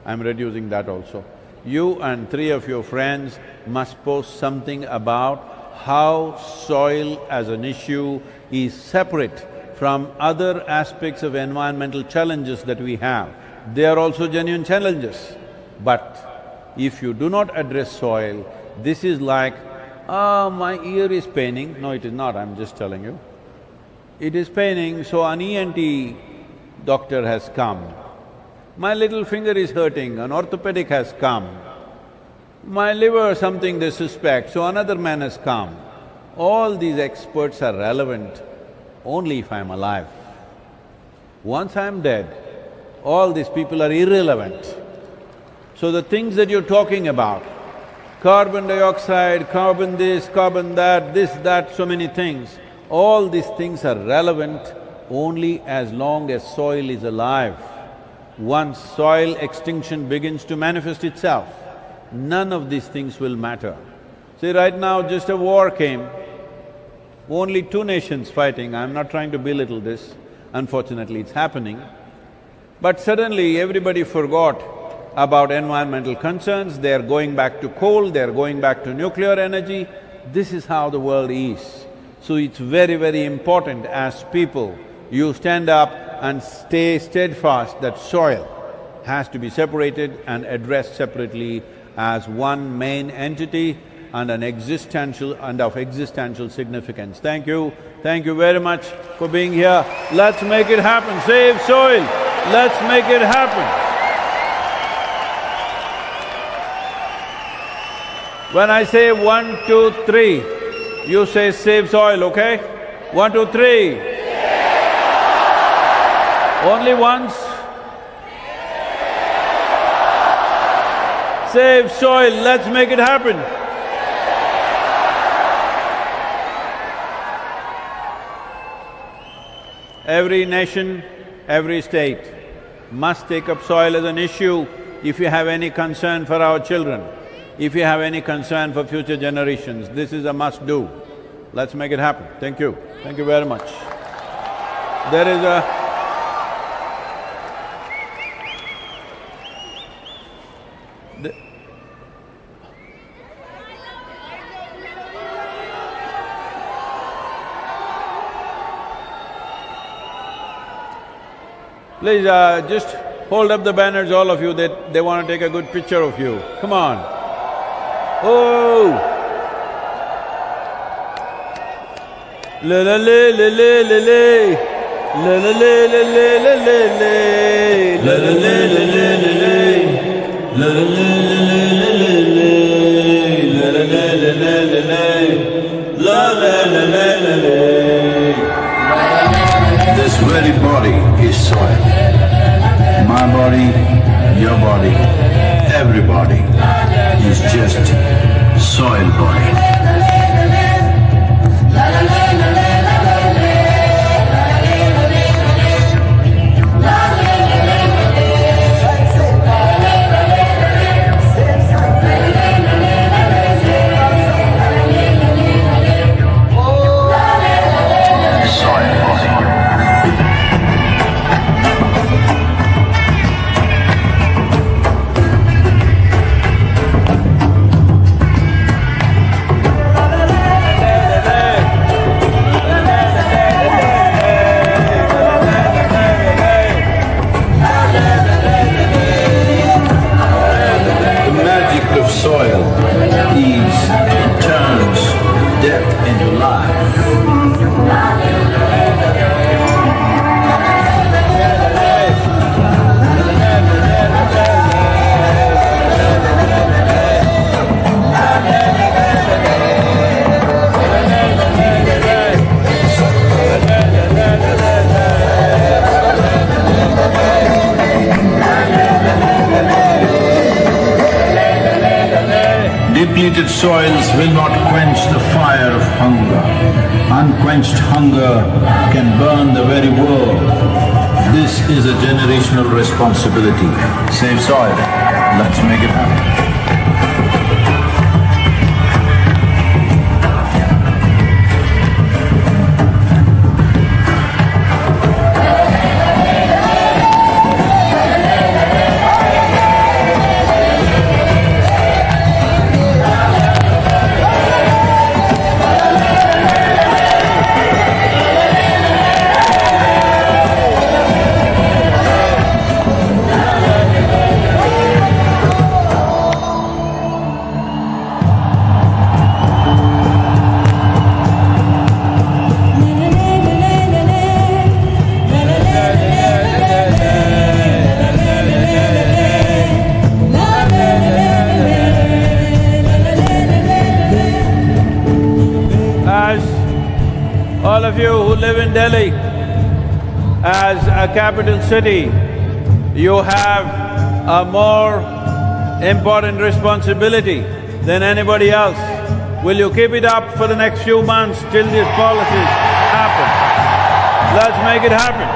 I'm reducing that also. You and 3 of your friends must post something about how soil as an issue is separate from other aspects of environmental challenges that we have. They are also genuine challenges. But if you do not address soil, this is like, my ear is paining. No, it is not, I'm just telling you. It is paining, so an ENT doctor has come. My little finger is hurting, an orthopedic has come. My liver, something they suspect, so another man has come. All these experts are relevant only if I'm alive. Once I'm dead, all these people are irrelevant. So the things that you're talking about, carbon dioxide, carbon this, carbon that, this, that, so many things, all these things are relevant only as long as soil is alive. Once soil extinction begins to manifest itself, none of these things will matter. See, right now just a war came, only two nations fighting. I'm not trying to belittle this, unfortunately it's happening. But suddenly everybody forgot about environmental concerns, they're going back to coal, they're going back to nuclear energy. This is how the world is. So it's very, very important as people, you stand up and stay steadfast that soil has to be separated and addressed separately as one main entity and an existential and of existential significance. Thank you very much for being here. Let's make it happen, save soil, let's make it happen. When I say 1, 2, 3, you say save soil, okay? 1, 2, 3. Only once. Save soil, let's make it happen. Every nation, every state must take up soil as an issue if you have any concern for our children, if you have any concern for future generations. This is a must-do. Let's make it happen. Thank you very much. There is a… Please, just hold up the banners, all of you, they want to take a good picture of you. Come on. Oh! La la la la la la la. La la la la la la la la. La la la la la la la. La la la la la la la. La la la la la la la. La la la la la la. This very body is soil. My body, your body, everybody is just soil body. Soil turns death into life. Depleted soils will not quench the fire of hunger. Unquenched hunger can burn the very world. This is a generational responsibility. Save soil. Let's make it happen. All of you who live in Delhi, as a capital city, you have a more important responsibility than anybody else. Will you keep it up for the next few months till these policies happen? Let's make it happen.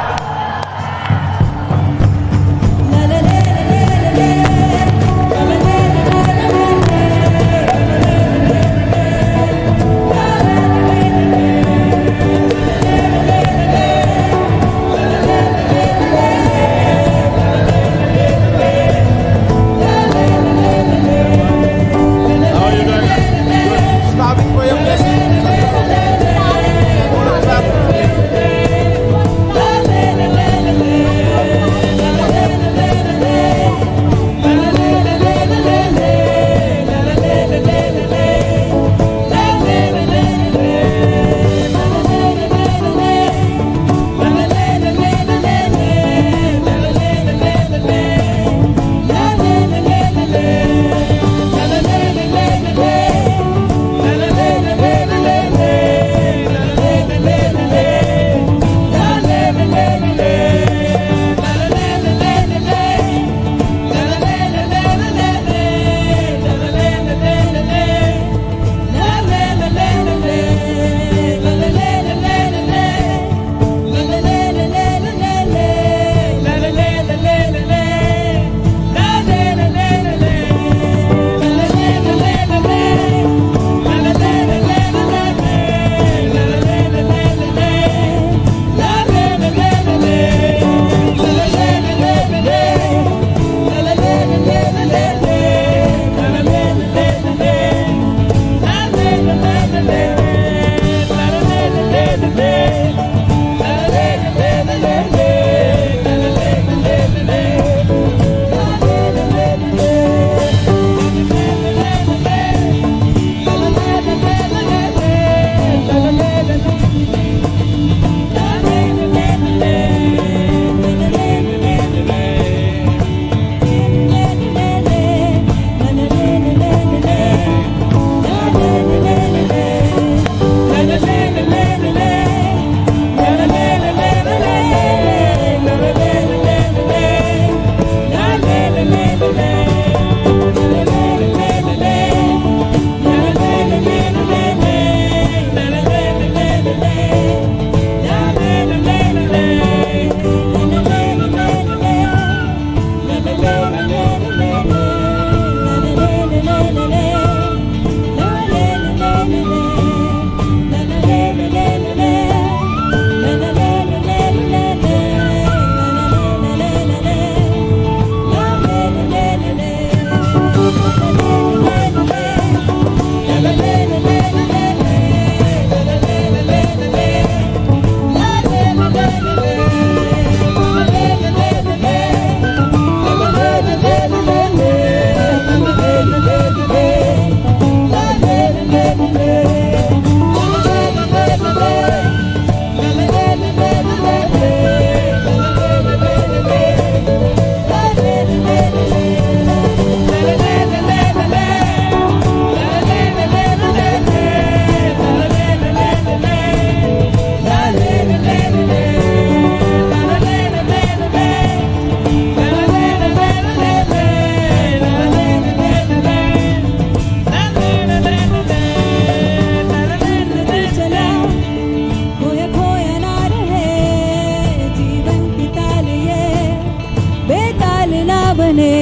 बने,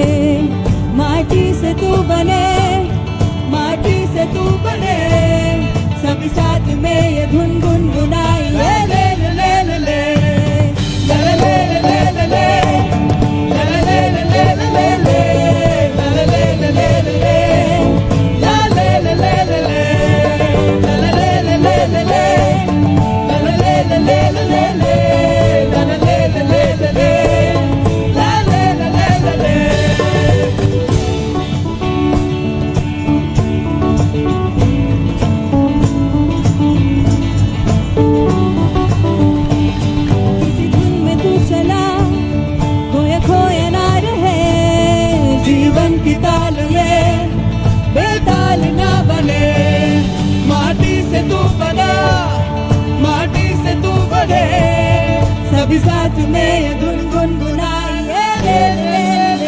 माटी से तू बने, माटी से तू बने, सभी साथ में ये धुन गुनगुनाई ले ले ले ले ले ले ले ले ले ले सभी साथ में ये धुन गुनगुनाई ले ले ले ले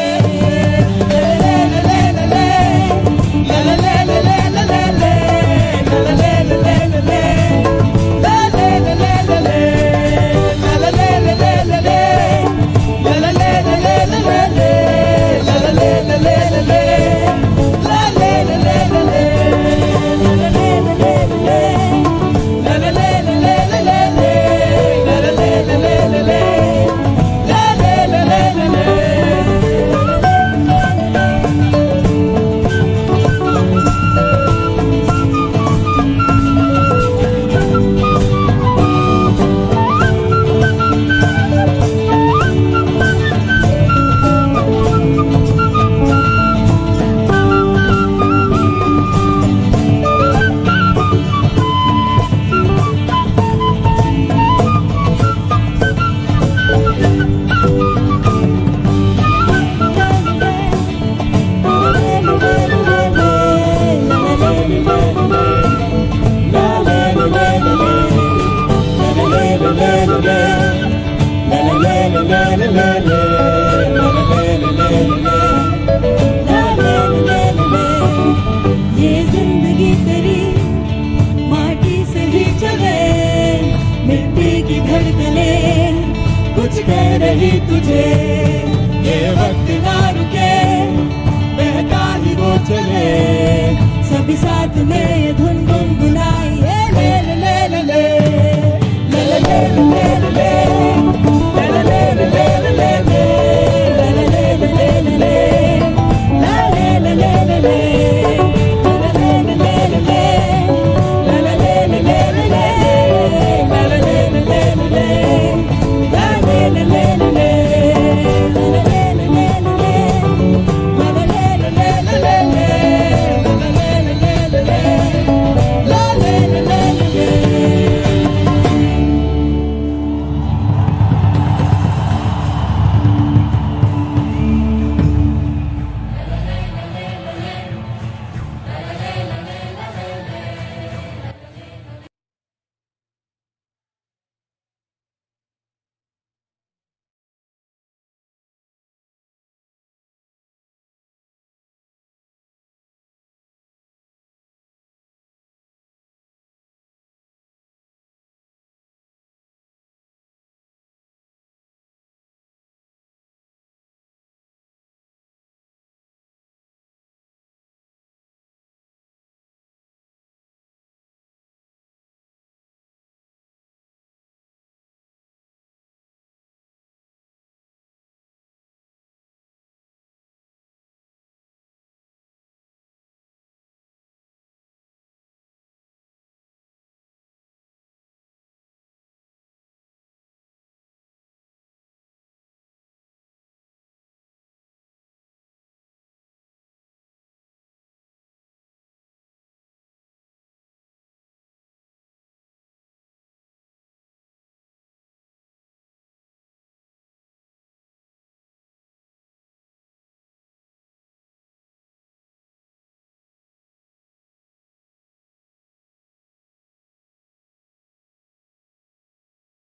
तुझे ये वक्त ना रुके, बहता ही वो चले, सभी साथ में